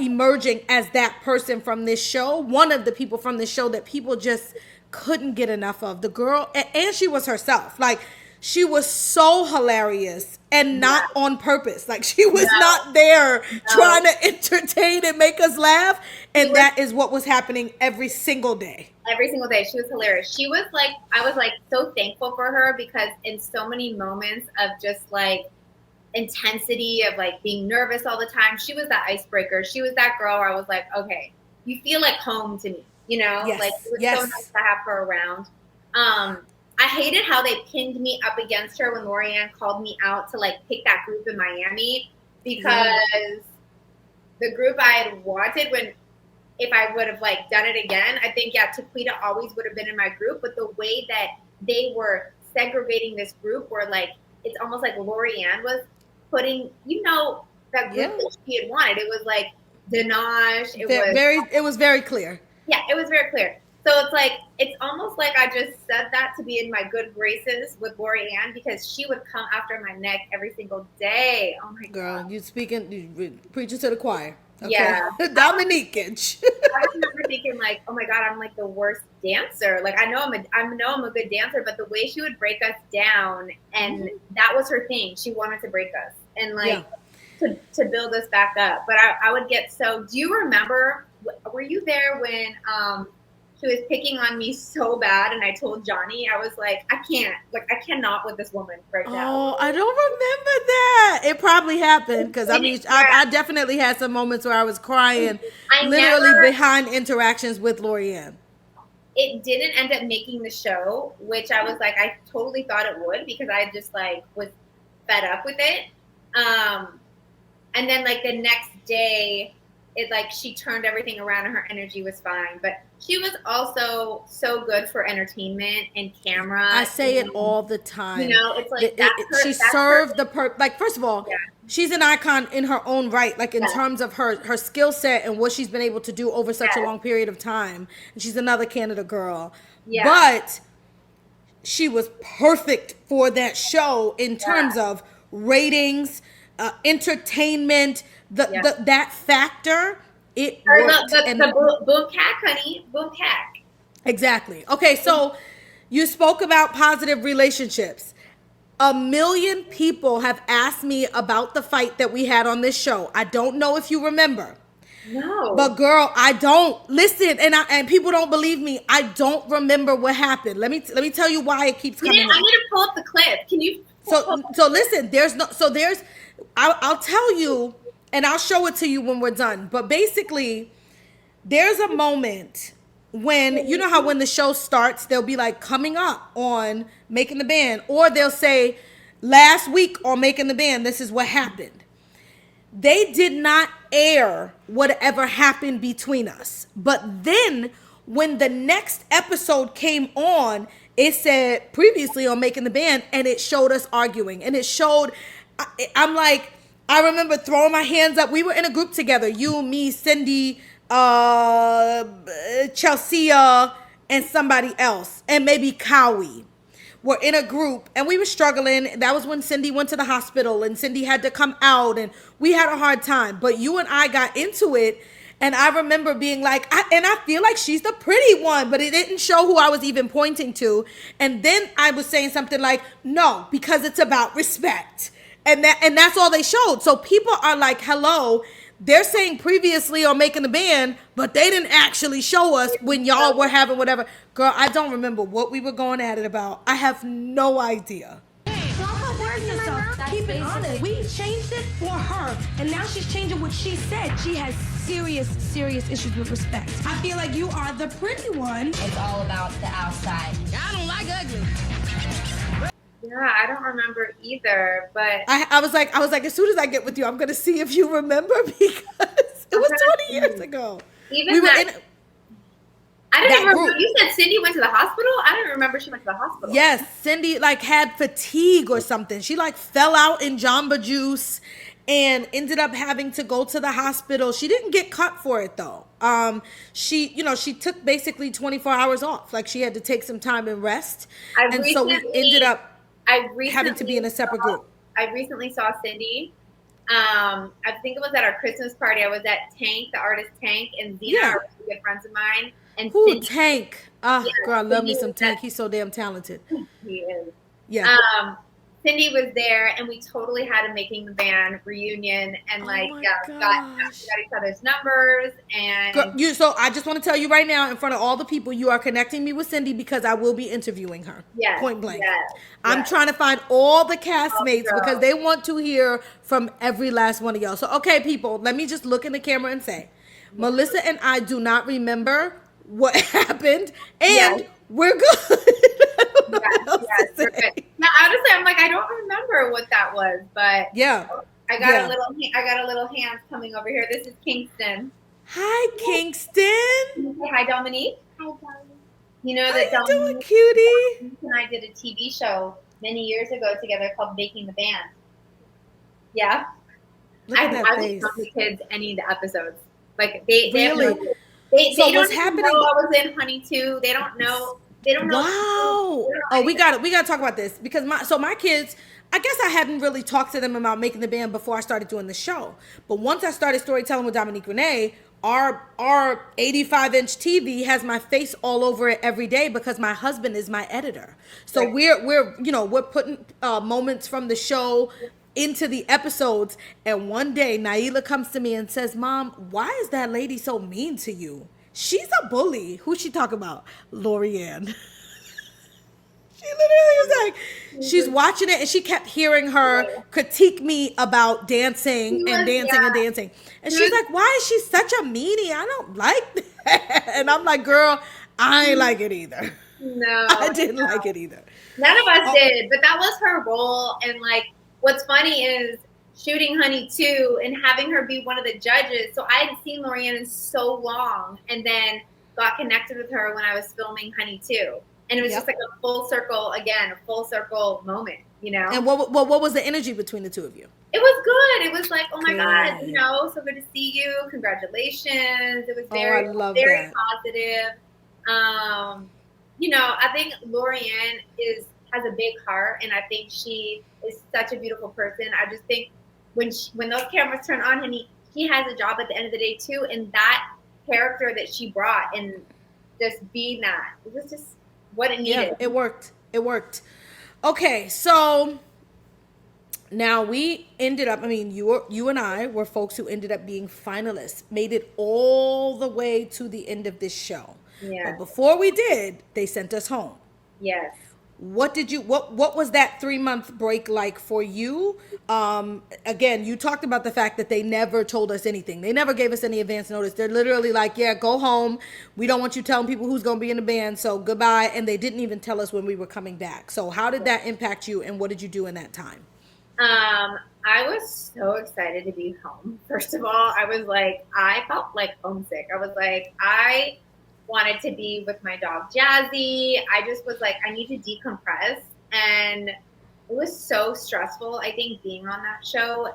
S2: emerging as that person from this show. One of the people from this show that people just couldn't get enough of. The girl, and she was herself. Like, she was so hilarious and not on purpose. Like, she was not there trying to entertain and make us laugh. And that is what was happening every single day.
S1: Every single day. She was hilarious. She was like, I was like so thankful for her, because in so many moments of just like intensity of like being nervous all the time, she was that icebreaker. She was that girl where I was like, okay, you feel like home to me, you know? Like, it was so nice to have her around. I hated how they pinned me up against her when Lorianne called me out to like pick that group in Miami, because the group I had wanted, when if I would have like done it again, I think Taquita always would have been in my group. But the way that they were segregating this group, where like it's almost like Lorianne was putting, that group that she had wanted. It was like Danash.
S2: It was very clear.
S1: Yeah, it was very clear. So it's like, it's almost like I just said that to be in my good graces with Lorianne, because she would come after my neck every single day. Oh my God.
S2: You preaching to the choir. Okay.
S1: Yeah.
S2: Dominique.
S1: I remember thinking like, oh my God, I'm like the worst dancer. Like, I know I'm a good dancer, but the way she would break us down, and that was her thing. She wanted to break us and like to build us back up. But I would get do you remember, were you there when she was picking on me so bad, and I told Johnny, I was like, I cannot with this woman right now.
S2: Oh, I don't remember that. It probably happened, because I definitely had some moments where I was crying, behind interactions with Lorianne.
S1: It didn't end up making the show, which I was like, I totally thought it would, because I just like was fed up with it. And then like the next day, it like she turned everything around and her energy was fine. But she was also so good for entertainment and camera.
S2: I say it all the time.
S1: You know, it's like
S2: she served like, first of all, she's an icon in her own right, like in terms of her skill set and what she's been able to do over such a long period of time. And she's another Canada girl. Yeah. But she was perfect for that show in terms of ratings, entertainment, that factor. It worked.
S1: The boom cack, honey. Boom cack.
S2: Exactly. Okay, so You spoke about positive relationships. A million people have asked me about the fight that we had on this show. I don't know if you remember.
S1: No.
S2: But girl, I don't listen, and people don't believe me. I don't remember what happened. Let me tell you why it keeps coming up.
S1: I need to pull up the clip. Can you?
S2: So listen. I'll tell you, and I'll show it to you when we're done. But basically, there's a moment when, you know how when the show starts, they'll be like coming up on Making the Band, or they'll say last week on Making the Band, this is what happened. They did not air whatever happened between us. But then when the next episode came on, it said previously on Making the Band, and it showed us arguing. And it showed, I'm like, I remember throwing my hands up. We were in a group together. You, me, Cindy, Chelsea, and somebody else. And maybe Cowie. Were in a group, and we were struggling. That was when Cindy went to the hospital, and Cindy had to come out, and we had a hard time. But you and I got into it, and I remember being like, I feel like she's the pretty one, but it didn't show who I was even pointing to. And then I was saying something like, no, because it's about respect. And that's all they showed. So people are like, hello, they're saying previously on Making the Band, but they didn't actually show us when y'all were having whatever. Girl, I don't remember what we were going at it about. I have no idea.
S5: Keep it honest. We changed it for her, and now she's changing what she said. She has serious issues with respect. I feel like you are the pretty one.
S6: It's all about the outside.
S5: I don't like ugly.
S1: Yeah, I don't remember either, but
S2: I was like, as soon as I get with you, I'm gonna see if you remember, because it was 20 years ago.
S1: Even
S2: we were
S1: that,
S2: in
S1: I didn't
S2: that
S1: remember.
S2: group.
S1: You said Cindy went to the hospital? I didn't remember she went to the hospital.
S2: Yes, Cindy like had fatigue or something. She like fell out in Jamba Juice and ended up having to go to the hospital. She didn't get cut for it though. She took basically 24 hours off. Like she had to take some time and rest. So we ended up having to be in a separate group.
S1: I recently saw Cindy. I think it was at our Christmas party. I was at Tank, the artist Tank, and Zena are really good friends of mine. And
S2: Cindy, Tank. Girl, I love me some Tank. He's so damn talented.
S1: He is.
S2: Yeah.
S1: Cindy was there, and we totally had a Making the Band reunion, and got each other's numbers. And
S2: Girl, so I just want to tell you right now, in front of all the people, you are connecting me with Cindy because I will be interviewing her.
S1: Yes,
S2: point blank.
S1: Yes,
S2: I'm trying to find all the castmates because they want to hear from every last one of y'all. So, okay, people, let me just look in the camera and say, Melissa and I do not remember what happened, and we're good.
S1: Yes, we're good. Now, honestly, I'm like, I don't remember what that was, but I got a little hand coming over here. This is Kingston.
S2: Hi, Kingston.
S1: Hi, Dominique. Hi, Dominique. You know that
S2: How you doing, cutie?
S1: and I did a TV show many years ago together called Making the Band. Yeah. I would tell the kids any of the episodes. Like they
S2: really.
S1: They
S2: so
S1: don't
S2: what's happening?
S1: Know I was in Honey too. They don't know. They don't know.
S2: Wow. Oh, we got to talk about this because my kids, I guess I hadn't really talked to them about Making the Band before I started doing the show. But once I started storytelling with Dominique Renee, our 85-inch TV has my face all over it every day because my husband is my editor. So we're putting moments from the show into the episodes. And one day Naila comes to me and says, Mom, why is that lady so mean to you? She's a bully. Who's she talking about? Lorianne. She literally was like, she's watching it and she kept hearing her critique me about dancing and dancing. And she's like, why is she such a meanie? I don't like that. And I'm like, girl, I ain't like it either.
S1: No.
S2: I didn't like it either.
S1: None of us did, but that was her role. And like, what's funny is shooting Honey 2 and having her be one of the judges. So I hadn't seen Lorianne in so long and then got connected with her when I was filming Honey 2. And it was just like a full circle moment, you know?
S2: And what was the energy between the two of you?
S1: It was good. It was like, oh my God, you know, so good to see you. Congratulations. It was very, very positive. You know, I think Lorianne has a big heart, and I think she is such a beautiful person. I just think when those cameras turn on him, he has a job at the end of the day too, and that character that she brought and just being that, it was just what it needed.
S2: Yeah, it worked. It worked. Okay, so now we ended up, I mean, you and I were folks who ended up being finalists, made it all the way to the end of this show.
S1: Yeah.
S2: But before we did, they sent us home.
S1: Yes.
S2: What was that 3-month break like for you? Again, you talked about the fact that they never told us anything. They never gave us any advance notice. They're literally like, yeah, go home. We don't want you telling people who's going to be in the band. So goodbye. And they didn't even tell us when we were coming back. So how did that impact you? And what did you do in that time?
S1: I was so excited to be home. First of all, I felt like homesick. I was like, I wanted to be with my dog Jazzy. I just was like, I need to decompress. And it was so stressful, I think, being on that show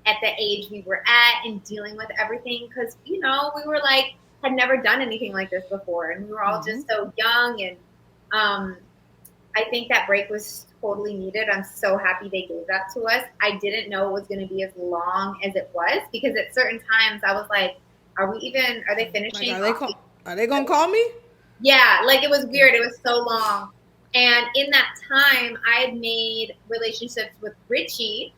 S1: at the age we were at and dealing with everything. Because, we were like, had never done anything like this before. And we were all just so young. And I think that break was totally needed. I'm so happy they gave that to us. I didn't know it was going to be as long as it was, because at certain times I was like, are they finishing?
S2: Like, are they going to call me?
S1: Yeah, like it was weird. It was so long. And in that time, I had made relationships with Richie,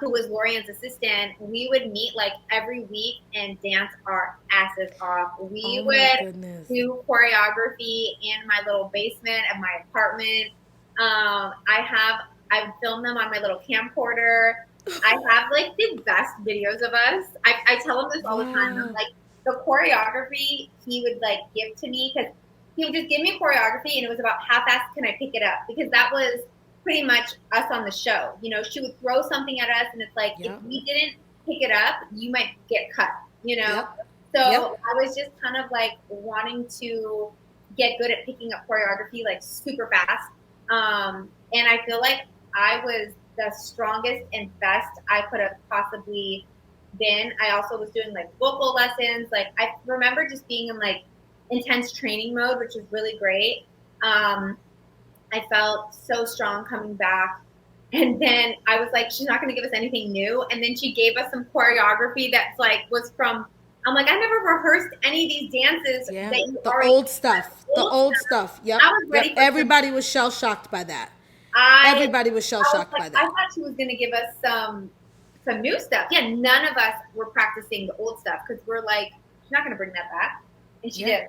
S1: who was Lorian's assistant. We would meet like every week and dance our asses off. We would do choreography in my little basement of my apartment. I filmed them on my little camcorder. I have like the best videos of us. I tell him this all the time. I'm like, the choreography he would like give to me, because he would just give me choreography and it was about how fast can I pick it up, because that was pretty much us on the show. She would throw something at us and it's like, if we didn't pick it up, you might get cut, So I was just kind of like wanting to get good at picking up choreography like super fast. And I feel like I was the strongest and best I could have possibly been. I also was doing like vocal lessons. Like I remember just being in like intense training mode, which was really great. I felt so strong coming back. And then I was like, she's not going to give us anything new. And then she gave us some choreography that's like, I'm like, I never rehearsed any of these dances.
S2: Yeah,
S1: that you
S2: the old stuff. The old stuff. Yep.
S1: I was ready.
S2: Everybody was shell shocked by that. Everybody was shell shocked by that.
S1: I thought she was going to give us some new stuff. Yeah, none of us were practicing the old stuff because we're like, she's not going to bring that back. And she did.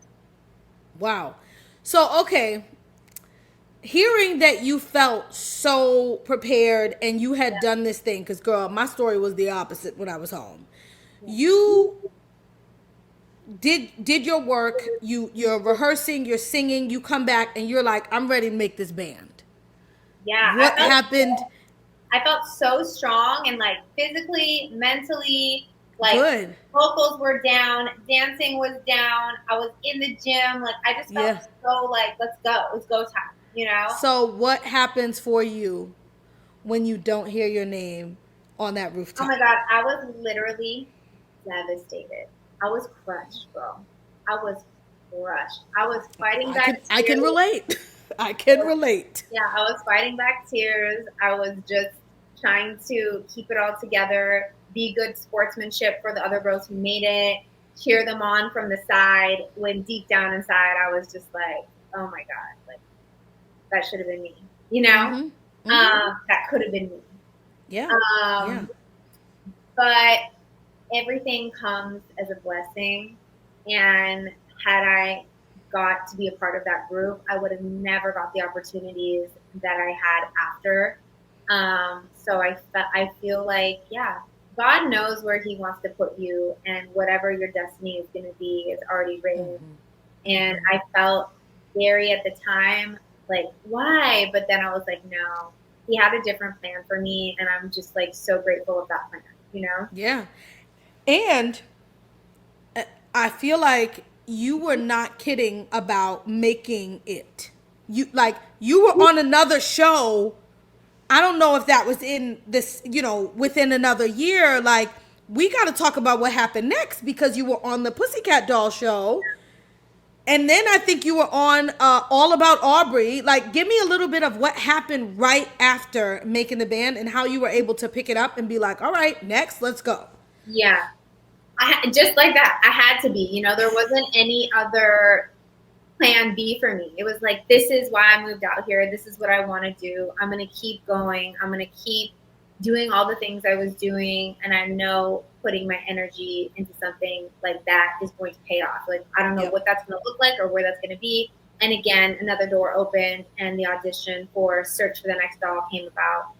S2: Wow. So, okay. Hearing that you felt so prepared and you had done this thing, because girl, my story was the opposite when I was home. You did your work, you're rehearsing, you're singing, you come back and you're like, I'm ready to make this band.
S1: Yeah.
S2: What happened?
S1: I felt so strong and like physically, mentally, like
S2: good.
S1: Vocals were down, dancing was down. I was in the gym. Like I just felt so like, let's go time, So
S2: what happens for you when you don't hear your name on that rooftop?
S1: Oh my God. I was literally devastated. I was crushed, bro. I was crushed. I was fighting back tears.
S2: I can relate. I can relate.
S1: Yeah, I was fighting back tears. I was just trying to keep it all together, be good sportsmanship for the other girls who made it, cheer them on from the side, when deep down inside I was just like, oh my God, like that should have been me, Mm-hmm. That could have been me.
S2: Yeah.
S1: But everything comes as a blessing. And had I got to be a part of that group, I would have never got the opportunities that I had after. So I feel like, God knows where he wants to put you, and whatever your destiny is going to be is already written. Mm-hmm. And I felt scary at the time, like, why? But then I was like, no, he had a different plan for me. And I'm just like so grateful of that plan,
S2: Yeah. And I feel like you were not kidding about making it. You were on another show. I don't know if that was in this, within another year. Like, we got to talk about what happened next, because you were on the Pussycat Doll show. And then I think you were on All About Aubrey. Like, give me a little bit of what happened right after making the band and how you were able to pick it up and be like, all right, next, let's go.
S1: Yeah. Just like that. I had to be, there wasn't any other plan B for me. It was like, this is why I moved out here. This is what I want to do. I'm going to keep going. I'm going to keep doing all the things I was doing. And I know putting my energy into something like that is going to pay off. Like, I don't know what that's going to look like or where that's going to be. And again, another door opened and the audition for Search for the Next Doll came about.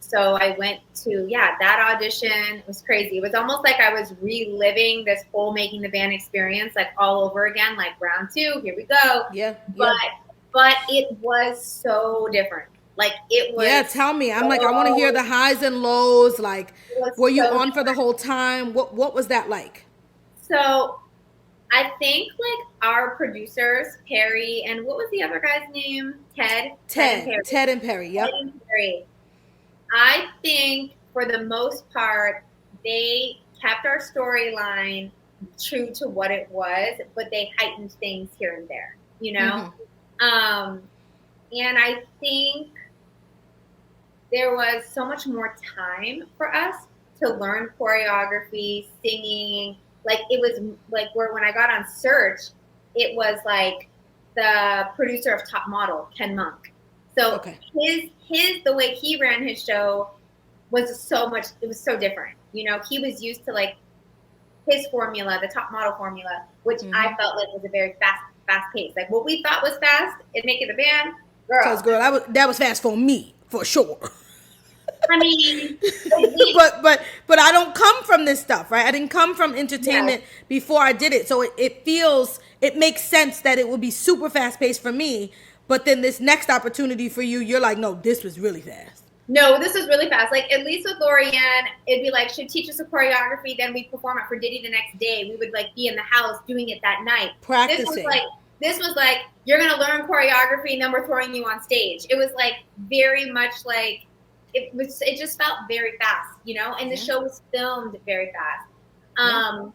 S1: So I went to, that audition. It was crazy. It was almost like I was reliving this whole Making the Band experience, like all over again, like round 2, here we go.
S2: Yeah.
S1: But it was so different. Like it was.
S2: Yeah, tell me. I'm like, I want to hear the highs and lows. Like, were you on for the whole time? What was that like?
S1: So I think like our producers, Perry, and what was the other guy's name? Ted and Perry.
S2: Yep.
S1: Ted and Perry. I think for the most part, they kept our storyline true to what it was, but they heightened things here and there, you know? And I think there was so much more time for us to learn choreography, singing. Like it was like when I got on Search, it was like the producer of Top Model, Ken Monk. So his the way he ran his show was it was so different. You know, he was used to like his formula, the Top Model formula, which I felt like was a very fast pace. Like what we thought was fast in Making the Band, girl,
S2: that was fast for me, for sure.
S1: I mean,
S2: but I don't come from this stuff, right? I didn't come from entertainment before I did it. So it makes sense that it would be super fast paced for me. But then this next opportunity for you, you're like, no, this was really fast.
S1: No, this was really fast. Like at least with Lorianne, it'd be like, she'd teach us a choreography, then we'd perform it for Diddy the next day. We would like be in the house doing it that night.
S2: Practicing.
S1: This was like, you're going to learn choreography and then we're throwing you on stage. It was like very much like, it just felt very fast, you know, and the show was filmed very fast.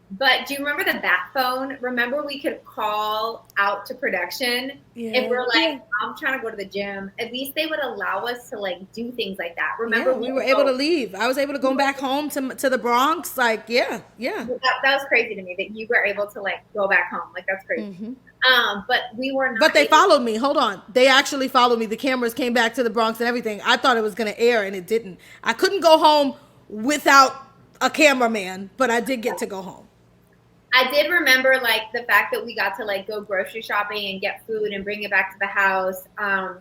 S1: But do you remember the bat phone? Remember we could call out to production if we're like, I'm trying to go to the gym. At least they would allow us to like do things like that. Remember
S2: we were able to leave. I was able to go back home to the Bronx. Like, That
S1: was crazy to me that you were able to like go back home. Like that's crazy. But we were not.
S2: But they followed me. Hold on. They actually followed me. The cameras came back to the Bronx and everything. I thought it was going to air and it didn't. I couldn't go home without a cameraman, but I did get to go home.
S1: I did remember like the fact that we got to like go grocery shopping and get food and bring it back to the house.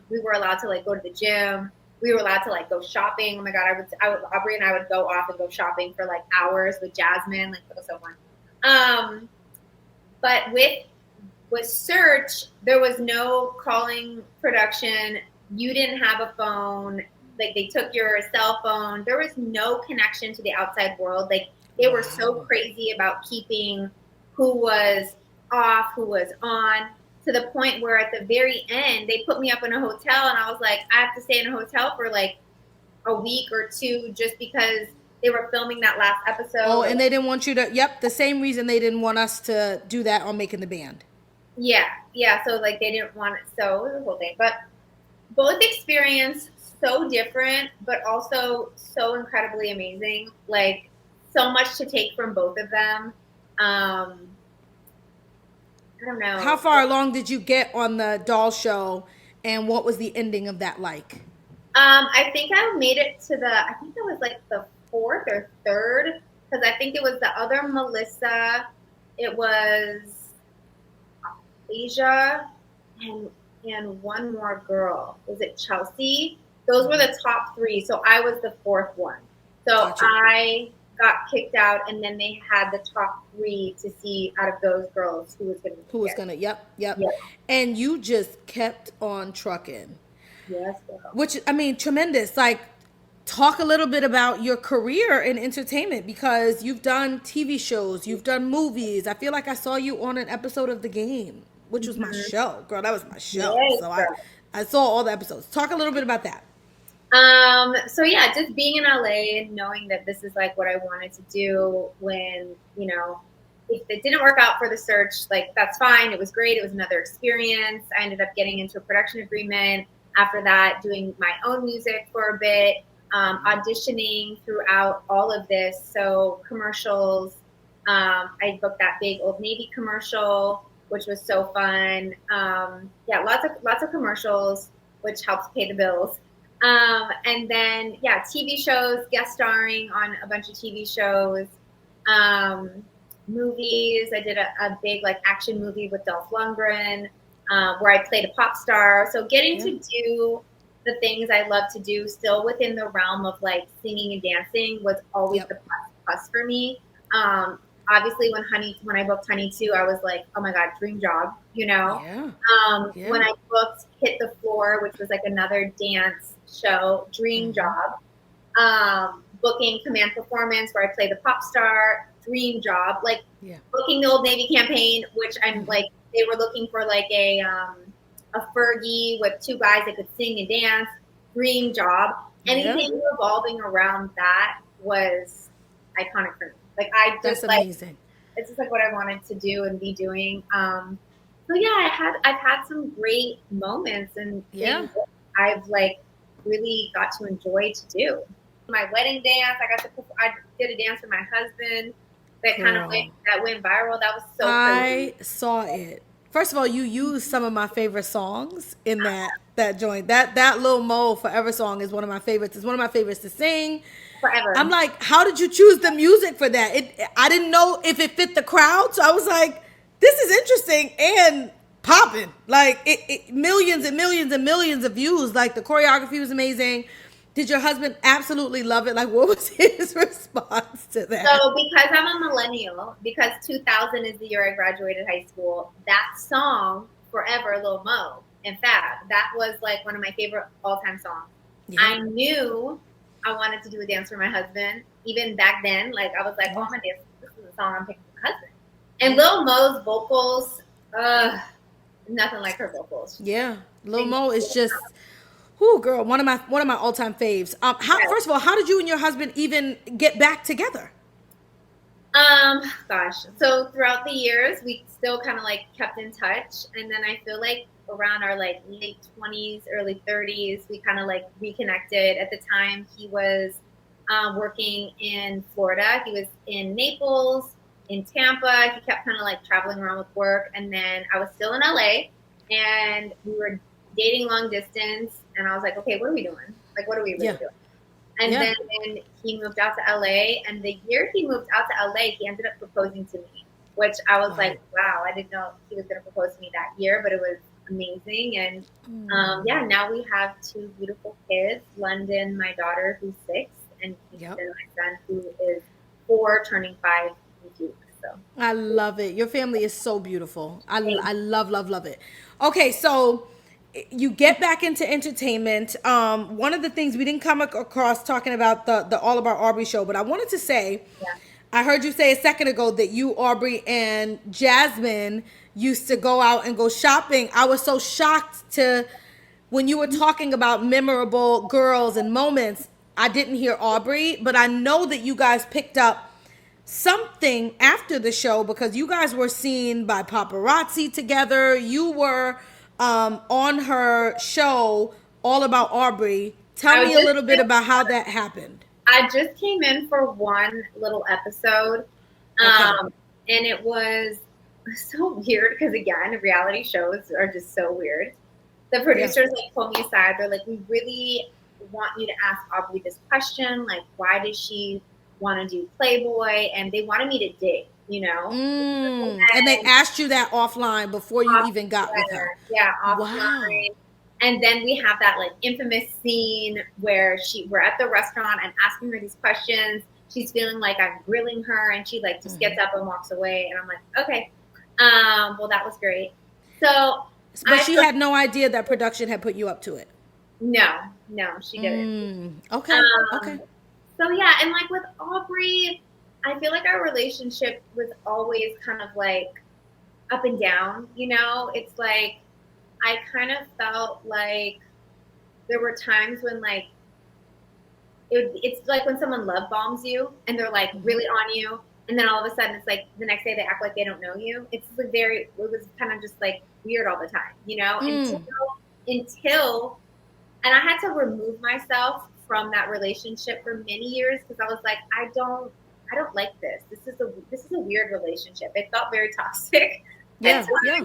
S1: We were allowed to like go to the gym. We were allowed to like go shopping. Oh my God, Aubrey and I would go off and go shopping for like hours with Jasmine. Like it was so fun. But with Search, there was no calling production. You didn't have a phone. Like they took your cell phone. There was no connection to the outside world. Like they were so crazy about keeping who was off, who was on, to the point where at the very end, they put me up in a hotel and I was like, I have to stay in a hotel for like a week or two just because they were filming that last episode.
S2: Oh, and they didn't want you to, the same reason they didn't want us to do that on Making the Band.
S1: Yeah. So like they didn't want it. So it was a whole thing. But both experience so different, but also so incredibly amazing. Like so much to take from both of them. I don't know.
S2: How far along did you get on the doll show and what was the ending of that like?
S1: I think I made it to I think it was like the 4th or 3rd, because I think it was the other Melissa, it was Asia, and one more girl. Was it Chelsea? Those were the top 3. So I was the 4th one. So gotcha. I got kicked out, and then they had the top 3 to see out of those girls who was gonna.
S2: Yep. And you just kept on trucking.
S1: Yes.
S2: Which, I mean, tremendous. Like, talk a little bit about your career in entertainment, because you've done TV shows, you've done movies. I feel like I saw you on an episode of The Game, which was my show. Girl, that was my show. Yes, so I saw all the episodes. Talk a little bit about that.
S1: So yeah, just being in LA and knowing that this is like what I wanted to do when, you know, if it didn't work out for the Search, like that's fine. It was great. It was another experience. I ended up getting into a production agreement. After that, doing my own music for a bit, auditioning throughout all of this. So commercials, I booked that big Old Navy commercial. which was so fun. Yeah, lots of commercials, which helps pay the bills. And then yeah, TV shows, guest starring on a bunch of TV shows. Movies. I did a big like action movie with Dolph Lundgren, where I played a pop star. So getting to do the things I love to do still within the realm of like singing and dancing was always the plus for me. Obviously when I booked Honey 2, I was like, oh my God, dream job, you know? When I booked Hit the Floor, which was like another dance show, dream job. Booking Command Performance, where I play the pop star, dream job. Like booking the Old Navy campaign, which I'm like, they were looking for like a Fergie with 2 guys that could sing and dance, dream job. Anything revolving around that was iconic for me. Like I just amazing. It's just like what I wanted to do and be doing. So yeah, I've had some great moments and things that I've like really got to enjoy to do. My wedding dance, I did a dance with my husband that kind of went viral. That was so crazy.
S2: I saw it. First of all, you used some of my favorite songs in that joint. That Lil Mo Forever song is one of my favorites. It's one of my favorites to sing.
S1: Forever.
S2: I'm like, how did you choose the music for that? I didn't know if it fit the crowd, so I was like, this is interesting and popping. Like it millions and millions and millions of views. Like the choreography was amazing. Did your husband absolutely love it? Like, what was his response to that?
S1: So, because I'm a millennial, because 2000 is the year I graduated high school, that song, Forever, Lil Mo, and Fab, that was like one of my favorite all-time songs. I knew I wanted to do a dance for my husband. Even back then, like, I was like, oh, I'm going to dance. This is the song I'm picking for my husband. And Lil Mo's vocals, nothing like her vocals.
S2: Yeah. Lil Mo is just... Ooh, girl, one of my all-time faves. First of all, how did you and your husband even get back together?
S1: Gosh. So throughout the years, we still kind of like kept in touch, and then I feel like around our like late 20s, early 30s, we kind of like reconnected. At the time, he was working in Florida. He was in Naples, in Tampa. He kept kind of like traveling around with work, and then I was still in LA, and we were dating long distance, and I was like, okay, what are we doing? Like, what are we really doing? And then he moved out to LA, and the year he moved out to LA, he ended up proposing to me, which I was like, wow, I didn't know he was going to propose to me that year, but it was amazing. And now we have 2 beautiful kids, London, my daughter, who's 6, and Kingston, my son, who is 4, turning 5 in 2 weeks. So
S2: I love it. Your family is so beautiful. I love it. Okay, so you get back into entertainment. One of the things we didn't come across talking about the All About Aubrey show, but I wanted to say, I heard you say a second ago that you, Aubrey, and Jasmine used to go out and go shopping. I was so shocked when you were talking about memorable girls and moments. I didn't hear Aubrey, but I know that you guys picked up something after the show because you guys were seen by paparazzi together. You were on her show, All About Aubrey. Tell me a little bit about how that happened.
S1: I just came in for one little episode, and it was so weird because, again, reality shows are just so weird. The producers like pulled me aside. They're like, we really want you to ask Aubrey this question. Like, why does she want to do Playboy? And they wanted me to dig. You know,
S2: and they asked you that offline before you even got with her.
S1: Yeah, offline. Wow. And then we have that like infamous scene where we're at the restaurant. I'm asking her these questions. She's feeling like I'm grilling her, and she like just gets up and walks away. And I'm like, okay, well that was great. So,
S2: but she had no idea that production had put you up to it.
S1: No, she didn't.
S2: Okay.
S1: So yeah, and like with Aubrey, I feel like our relationship was always kind of like up and down, you know? It's like, I kind of felt like there were times when like, it's like when someone love bombs you and they're like really on you. And then all of a sudden it's like the next day they act like they don't know you. It's like it was kind of just like weird all the time, you know? Until, and I had to remove myself from that relationship for many years because I was like, I don't like this. This is a weird relationship. It felt very toxic.
S2: Yeah, yeah.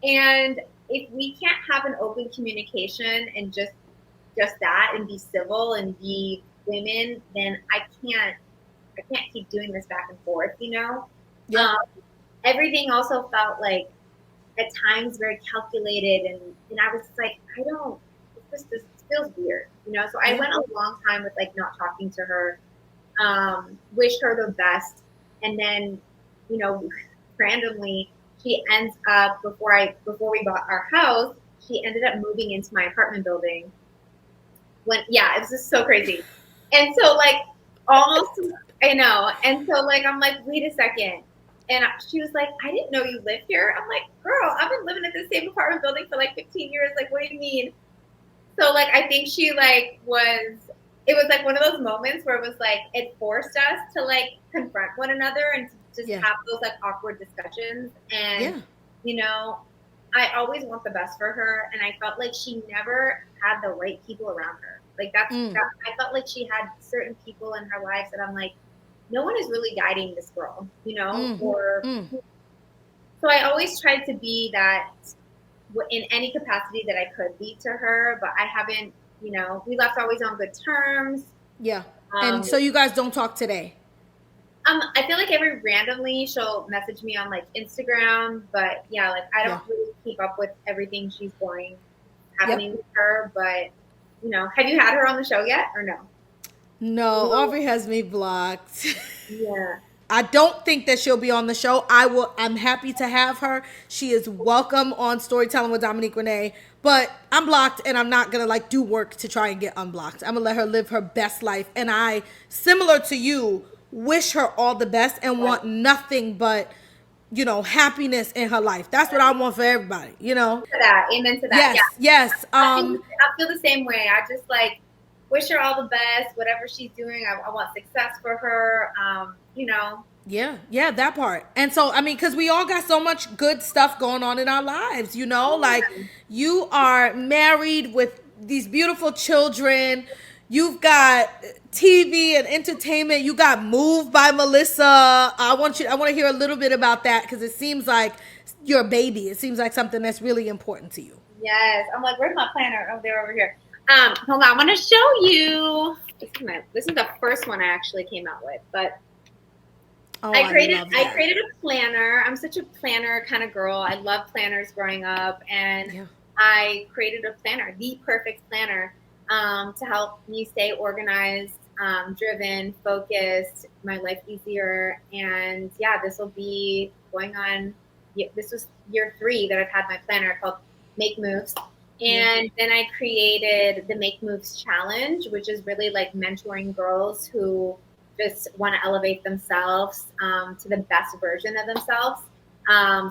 S1: And if we can't have an open communication and just that and be civil and be women, then I can't keep doing this back and forth, you know?
S2: Yeah.
S1: Everything also felt like at times very calculated, and I was like, this feels weird, you know? So I went a long time with like not talking to her, wished her the best, and then, you know, randomly she ends up before we bought our house, she ended up moving into my apartment building. It was just so crazy. And so like almost I know. And so like I'm like, wait a second. And she was like, I didn't know you lived here. I'm like, girl, I've been living in the same apartment building for like 15 years. Like, what do you mean? So like I think she like it was like one of those moments where it was like it forced us to like confront one another and to just have those like awkward discussions. And you know, I always want the best for her, and I felt like she never had the right people around her. Like I felt like she had certain people in her life that I'm like, no one is really guiding this girl, you know? So I always tried to be that in any capacity that I could be to her, but I haven't, you know, we left always on good terms.
S2: Yeah. And so you guys don't talk today?
S1: I feel like every randomly she'll message me on like Instagram, but yeah, like I don't really keep up with everything she's happening with her. But you know, have you had her on the show yet or no?
S2: No, Aubrey has me blocked.
S1: Yeah.
S2: I don't think that she'll be on the show. I'm happy to have her. She is welcome on Storytelling with Dominique Renee, but I'm blocked and I'm not going to like do work to try and get unblocked. I'm going to let her live her best life. And I, similar to you, wish her all the best and want nothing but, you know, happiness in her life. That's what I want for everybody, you know?
S1: Amen to that.
S2: Yes.
S1: I feel the same way. I just like wish her all the best, whatever she's doing. I want success for her. You know.
S2: Yeah, that part. And so, I mean, because we all got so much good stuff going on in our lives, you know? Like, you are married with these beautiful children. You've got TV and entertainment. You got Moved by Melissa. I want to hear a little bit about that because it seems like your baby. It seems like something that's really important to you.
S1: Yes. I'm like, where's my planner? Oh, they're over here. Hold on. I want to show you. This is the first one I actually came out with, but I created a planner. I'm such a planner kind of girl. I love planners growing up, and I created a planner, the perfect planner, to help me stay organized, driven, focused, my life easier. And this will be going on. This was year 3 that I've had my planner called Make Moves. And then I created the Make Moves Challenge, which is really like mentoring girls who just want to elevate themselves to the best version of themselves.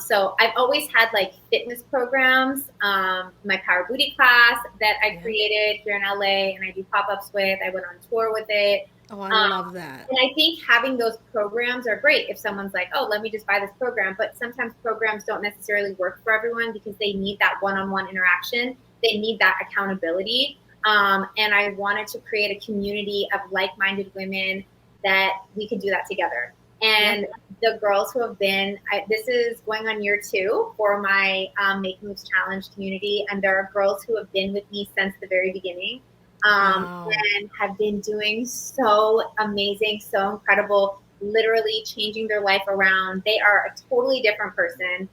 S1: So I've always had like fitness programs, my Power Booty class that I created here in LA, and I do pop-ups with. I went on tour with it.
S2: Oh, I love that.
S1: And I think having those programs are great if someone's like, oh, let me just buy this program. But sometimes programs don't necessarily work for everyone because they need that one-on-one interaction. They need that accountability. And I wanted to create a community of like-minded women that we could do that together. And the girls who have been, this is going on year 2 for my Make Moves Challenge community. And there are girls who have been with me since the very beginning. And have been doing so amazing, so incredible, literally changing their life around. They are a totally different person,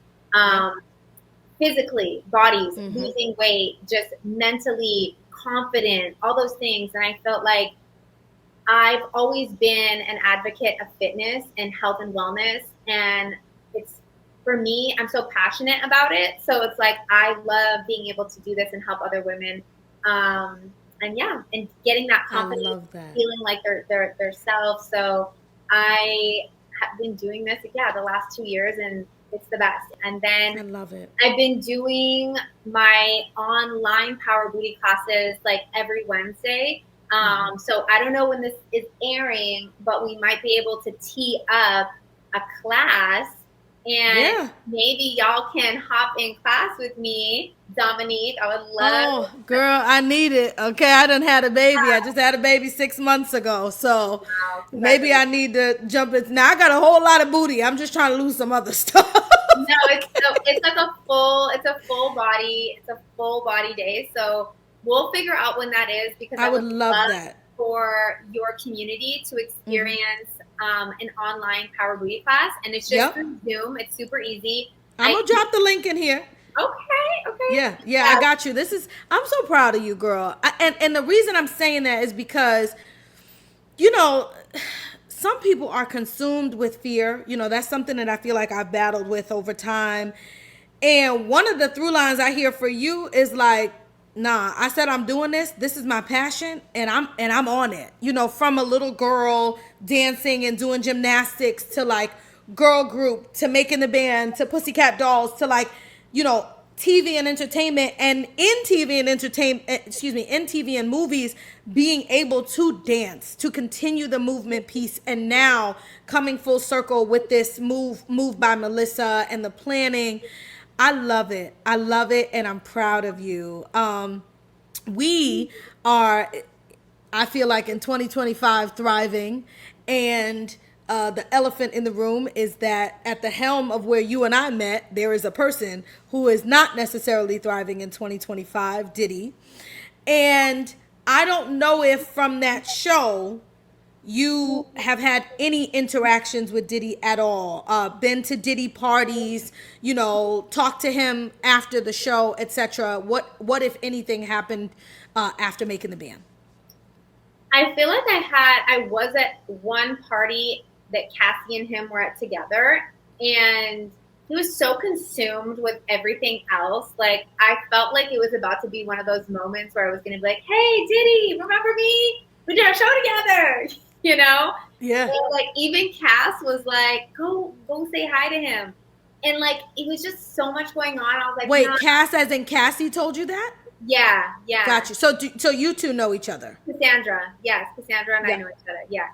S1: physically, bodies, losing weight, just mentally confident, all those things. And I felt like I've always been an advocate of fitness and health and wellness. And it's, for me, I'm so passionate about it. So it's like, I love being able to do this and help other women. And getting that confidence, feeling like their self. So I have been doing this, the last 2 years, and it's the best. And then
S2: I love it.
S1: I've been doing my online Power Booty classes like every Wednesday. So I don't know when this is airing, but we might be able to tee up a class, and maybe y'all can hop in class with me. Dominique, I would love.
S2: Oh, girl, I need it. Okay, I done had a baby. I just had a baby 6 months ago, so maybe I need to jump in. Now I got a whole lot of booty. I'm just trying to lose some other stuff.
S1: No, No, it's a full body day. So we'll figure out when that is, because
S2: I would love that
S1: for your community to experience an online power booty class, and it's just through Zoom. It's super easy.
S2: I'm gonna drop the link in here.
S1: Okay.
S2: Yeah, I got you. I'm so proud of you, girl. And the reason I'm saying that is because, some people are consumed with fear. That's something that I feel like I've battled with over time. And one of the through lines I hear for you is like, nah, I said I'm doing this. This is my passion, and I'm on it. From a little girl dancing and doing gymnastics to like girl group to making the band to Pussycat Dolls to like, TV and entertainment, and in TV and movies, being able to dance, to continue the movement piece, and now coming full circle with this move by Melissa and the planning. I love it, and I'm proud of you. We are, I feel like, in 2025 thriving, and the elephant in the room is that at the helm of where you and I met, there is a person who is not necessarily thriving in 2025, Diddy. And I don't know if from that show you have had any interactions with Diddy at all, been to Diddy parties, talked to him after the show, etc. What if anything happened after making the band?
S1: I feel like I was at one party that Cassie and him were at together, and he was so consumed with everything else. Like, I felt like it was about to be one of those moments where I was going to be like, hey, Diddy, remember me? We did our show together,
S2: Yeah.
S1: So, like, even Cass was like, go say hi to him. And, like, it was just so much going on. I was like,
S2: wait, Cass as in Cassie told you that?
S1: Yeah.
S2: Got you. So you two know each other?
S1: Cassandra. Yes, Cassandra and I know each other. Yeah.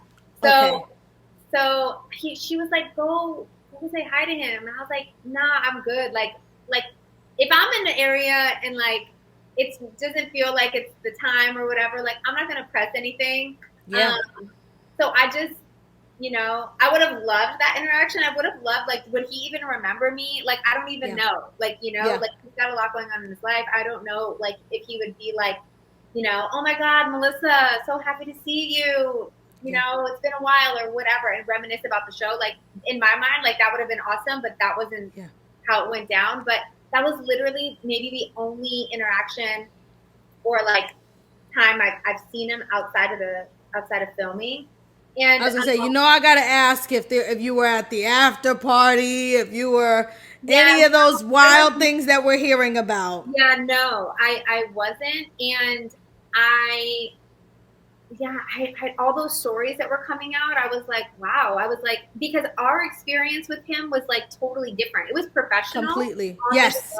S1: So she was like, go say hi to him. And I was like, nah, I'm good. Like if I'm in the area and like it doesn't feel like it's the time or whatever, like I'm not gonna press anything.
S2: Yeah.
S1: So I just, I would have loved that interaction. I would have loved, like, would he even remember me? Like, I don't even know. Like, like he's got a lot going on in his life. I don't know, like, if he would be like, oh my God, Melissa, so happy to see you. It's been a while or whatever, and reminisce about the show. Like, in my mind, like, that would have been awesome, but that wasn't how it went down. But that was literally maybe the only interaction or like time I've seen him outside of filming. And
S2: I was gonna say, I gotta ask if you were at the after party, if you were any of those wild things that we're hearing about.
S1: Yeah, no, I wasn't, and I had all those stories that were coming out. I was like, wow. I was like, because our experience with him was like totally different. It was professional.
S2: Completely. Yes.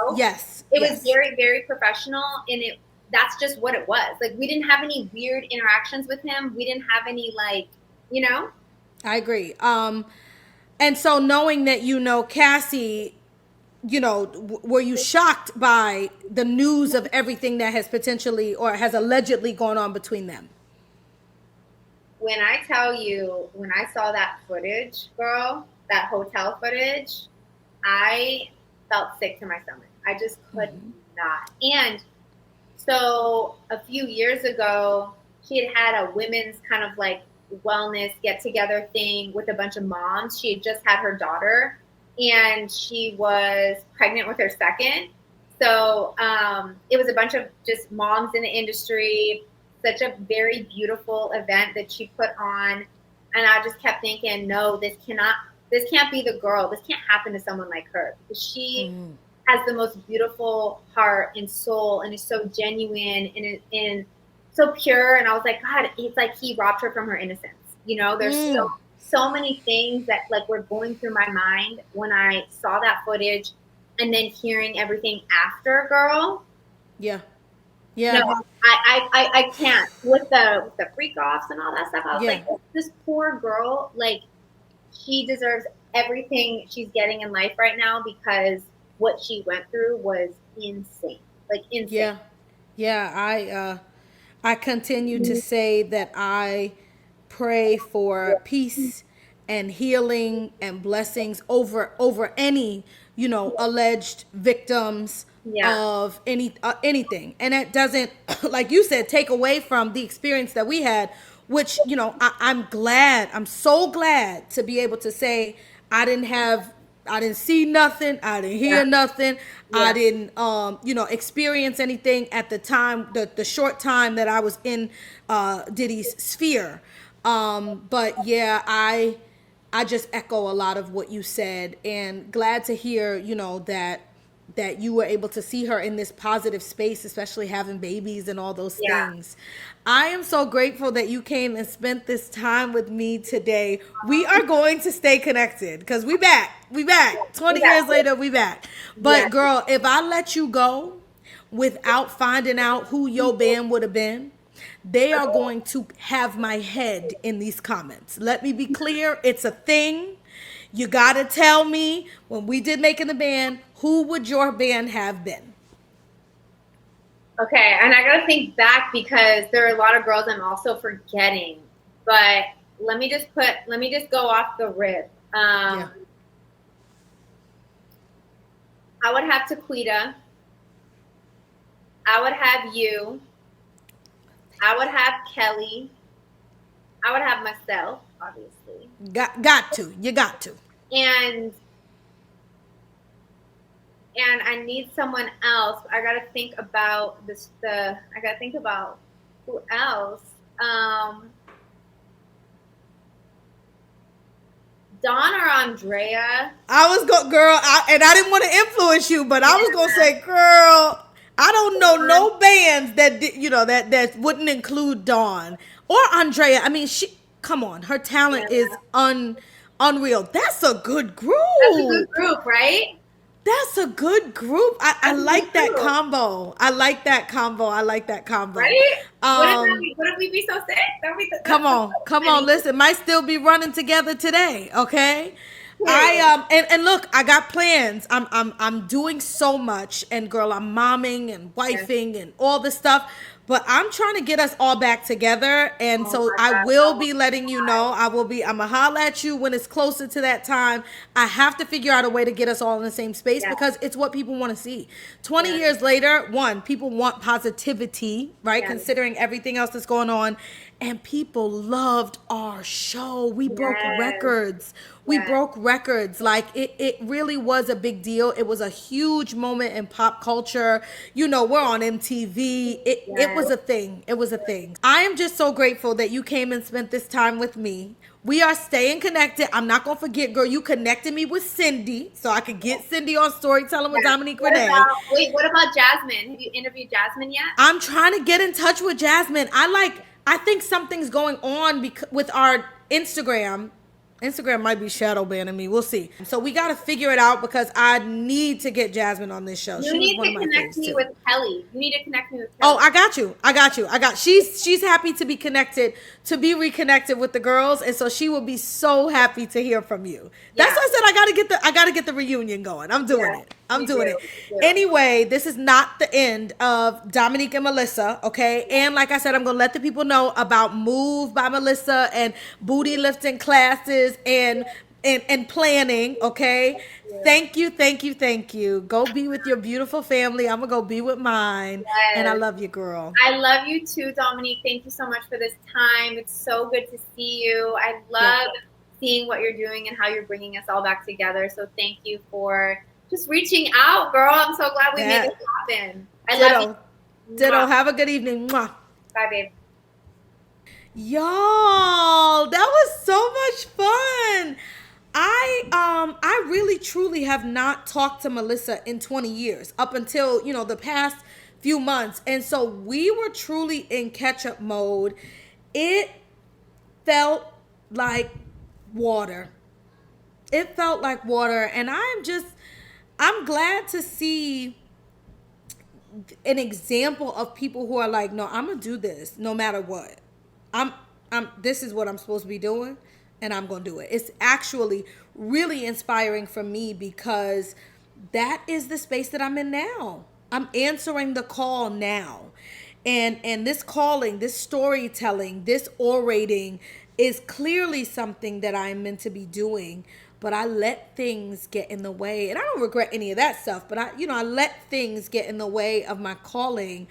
S1: It was very, very professional, and that's just what it was. Like, we didn't have any weird interactions with him. We didn't have any like,
S2: I agree. And so knowing that, Cassie, were you shocked by the news of everything that has potentially or has allegedly gone on between them?
S1: When I tell you, when I saw that footage, girl, that hotel footage, I felt sick to my stomach. I just could not. And so a few years ago, she had a women's kind of like wellness get-together thing with a bunch of moms. She had just had her daughter, and she was pregnant with her second. So it was a bunch of just moms in the industry. Such a very beautiful event that she put on, and I just kept thinking, no, this can't be the girl. This can't happen to someone like her, because she has the most beautiful heart and soul, and is so genuine and so pure. And I was like, God, it's like he robbed her from her innocence. There's so many things that like were going through my mind when I saw that footage, and then hearing everything after, girl.
S2: Yeah.
S1: No, I can't with the freak offs and all that stuff. I was like, this poor girl, like, she deserves everything she's getting in life right now, because what she went through was insane, like insane.
S2: Yeah. I continue to say that I pray for peace and healing and blessings over any alleged victims
S1: Yeah.
S2: of anything. And it doesn't, like you said, take away from the experience that we had, which, I'm so glad to be able to say I didn't see nothing. I didn't hear nothing. I
S1: Yeah.
S2: didn't, experience anything at the time, the short time that I was in Diddy's sphere. But yeah, I just echo a lot of what you said, and glad to hear, that you were able to see her in this positive space, especially having babies and all those
S1: Yeah.
S2: things. I am so grateful that you came and spent this time with me today. We are going to stay connected because we back. 20 years later, we back. But
S1: Yeah.
S2: girl, if I let you go without finding out who your band would have been, they are going to have my head in these comments. Let me be clear, it's a thing. You gotta tell me, when we did Making the Band, who would your band have been?
S1: Okay, and I gotta think back because there are a lot of girls I'm also forgetting. But let me just go off the rip.
S2: Yeah.
S1: I would have Taquita. I would have you. I would have Kelly. I would have myself, obviously.
S2: Got to. You got to.
S1: And I need someone else. I gotta think about I gotta think about who else. Dawn or Andrea?
S2: I was girl, and I didn't want to influence you, but I was gonna say, girl, I don't know no bands that that wouldn't include Dawn or Andrea. I mean, come on, her talent is unreal. That's a good group.
S1: That's a good group, right?
S2: That's a good group. I like that combo. I like that combo.
S1: Right? Wouldn't we be so sick?
S2: Come on. Listen, might still be running together today. Okay. And look, I got plans. I'm doing so much, and girl, I'm momming and wifing and all this stuff. But I'm trying to get us all back together, and so I will be letting you know. I'm gonna holler at you when it's closer to that time. I have to figure out a way to get us all in the same space because it's what people want to see. 20 years later, people want positivity, right? Considering everything else that's going on, and people loved our show. We broke records. We broke records. Like it really was a big deal. It was a huge moment in pop culture. We're on MTV. It was a thing. It was a thing. I am just so grateful that you came and spent this time with me. We are staying connected. I'm not gonna forget, girl. You connected me with Cindy, so I could get Cindy on Storytelling with Dominique Renee.
S1: What about Jasmine? Have you interviewed Jasmine yet?
S2: I'm trying to get in touch with Jasmine. I think something's going on with our Instagram. Instagram might be shadow banning me. We'll see. So we got to figure it out because I need to get Jasmine on this show.
S1: You need to connect me with Kelly.
S2: Oh, I got you. She's happy to be connected, to be reconnected with the girls, and so she will be so happy to hear from you. That's why I said I gotta get the reunion going. I'm doing it. I'm doing it. Anyway, this is not the end of Dominique and Melissa, okay? And like I said, I'm gonna let the people know about Move by Melissa and booty lifting classes and planning, okay? Thank you. Go be with your beautiful family. I'm gonna go be with mine. And I love you, girl.
S1: I love you too, Dominique. Thank you so much for this time. It's so good to see you. I love seeing what you're doing and how you're bringing us all back together. So thank you for just reaching out, girl. I'm so glad we made this happen. I love you.
S2: Ditto. Have a good evening. Mwah.
S1: Bye, babe.
S2: Y'all, that was so much fun. I really truly have not talked to Melissa in 20 years up until, the past few months. And so we were truly in catch-up mode. It felt like water. And I'm glad to see an example of people who are like, no, I'm going to do this no matter what. This is what I'm supposed to be doing, and I'm going to do it. It's actually really inspiring for me because that is the space that I'm in now. I'm answering the call now. And this calling, this storytelling, this orating is clearly something that I'm meant to be doing. but I let things get in the way. And I don't regret any of that stuff, but I let things get in the way of my calling.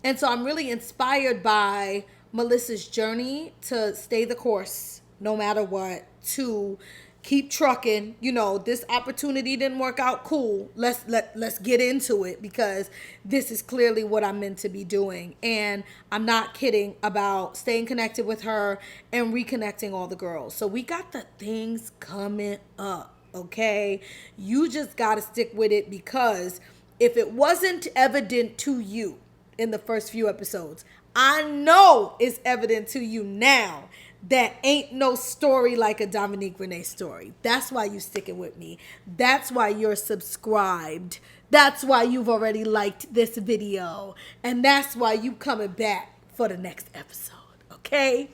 S2: And so I'm really inspired by Melissa's journey to stay the course no matter what, to keep trucking. This opportunity didn't work out. Cool. Let's get into it, because this is clearly what I'm meant to be doing. And I'm not kidding about staying connected with her and reconnecting all the girls. So we got the things coming up, okay? You just got to stick with it, because if it wasn't evident to you in the first few episodes, I know it's evident to you now that ain't no story like a Dominique Renee story. That's why you sticking with me. That's why you're subscribed. That's why you've already liked this video. And that's why you coming back for the next episode. Okay?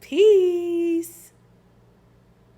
S2: Peace.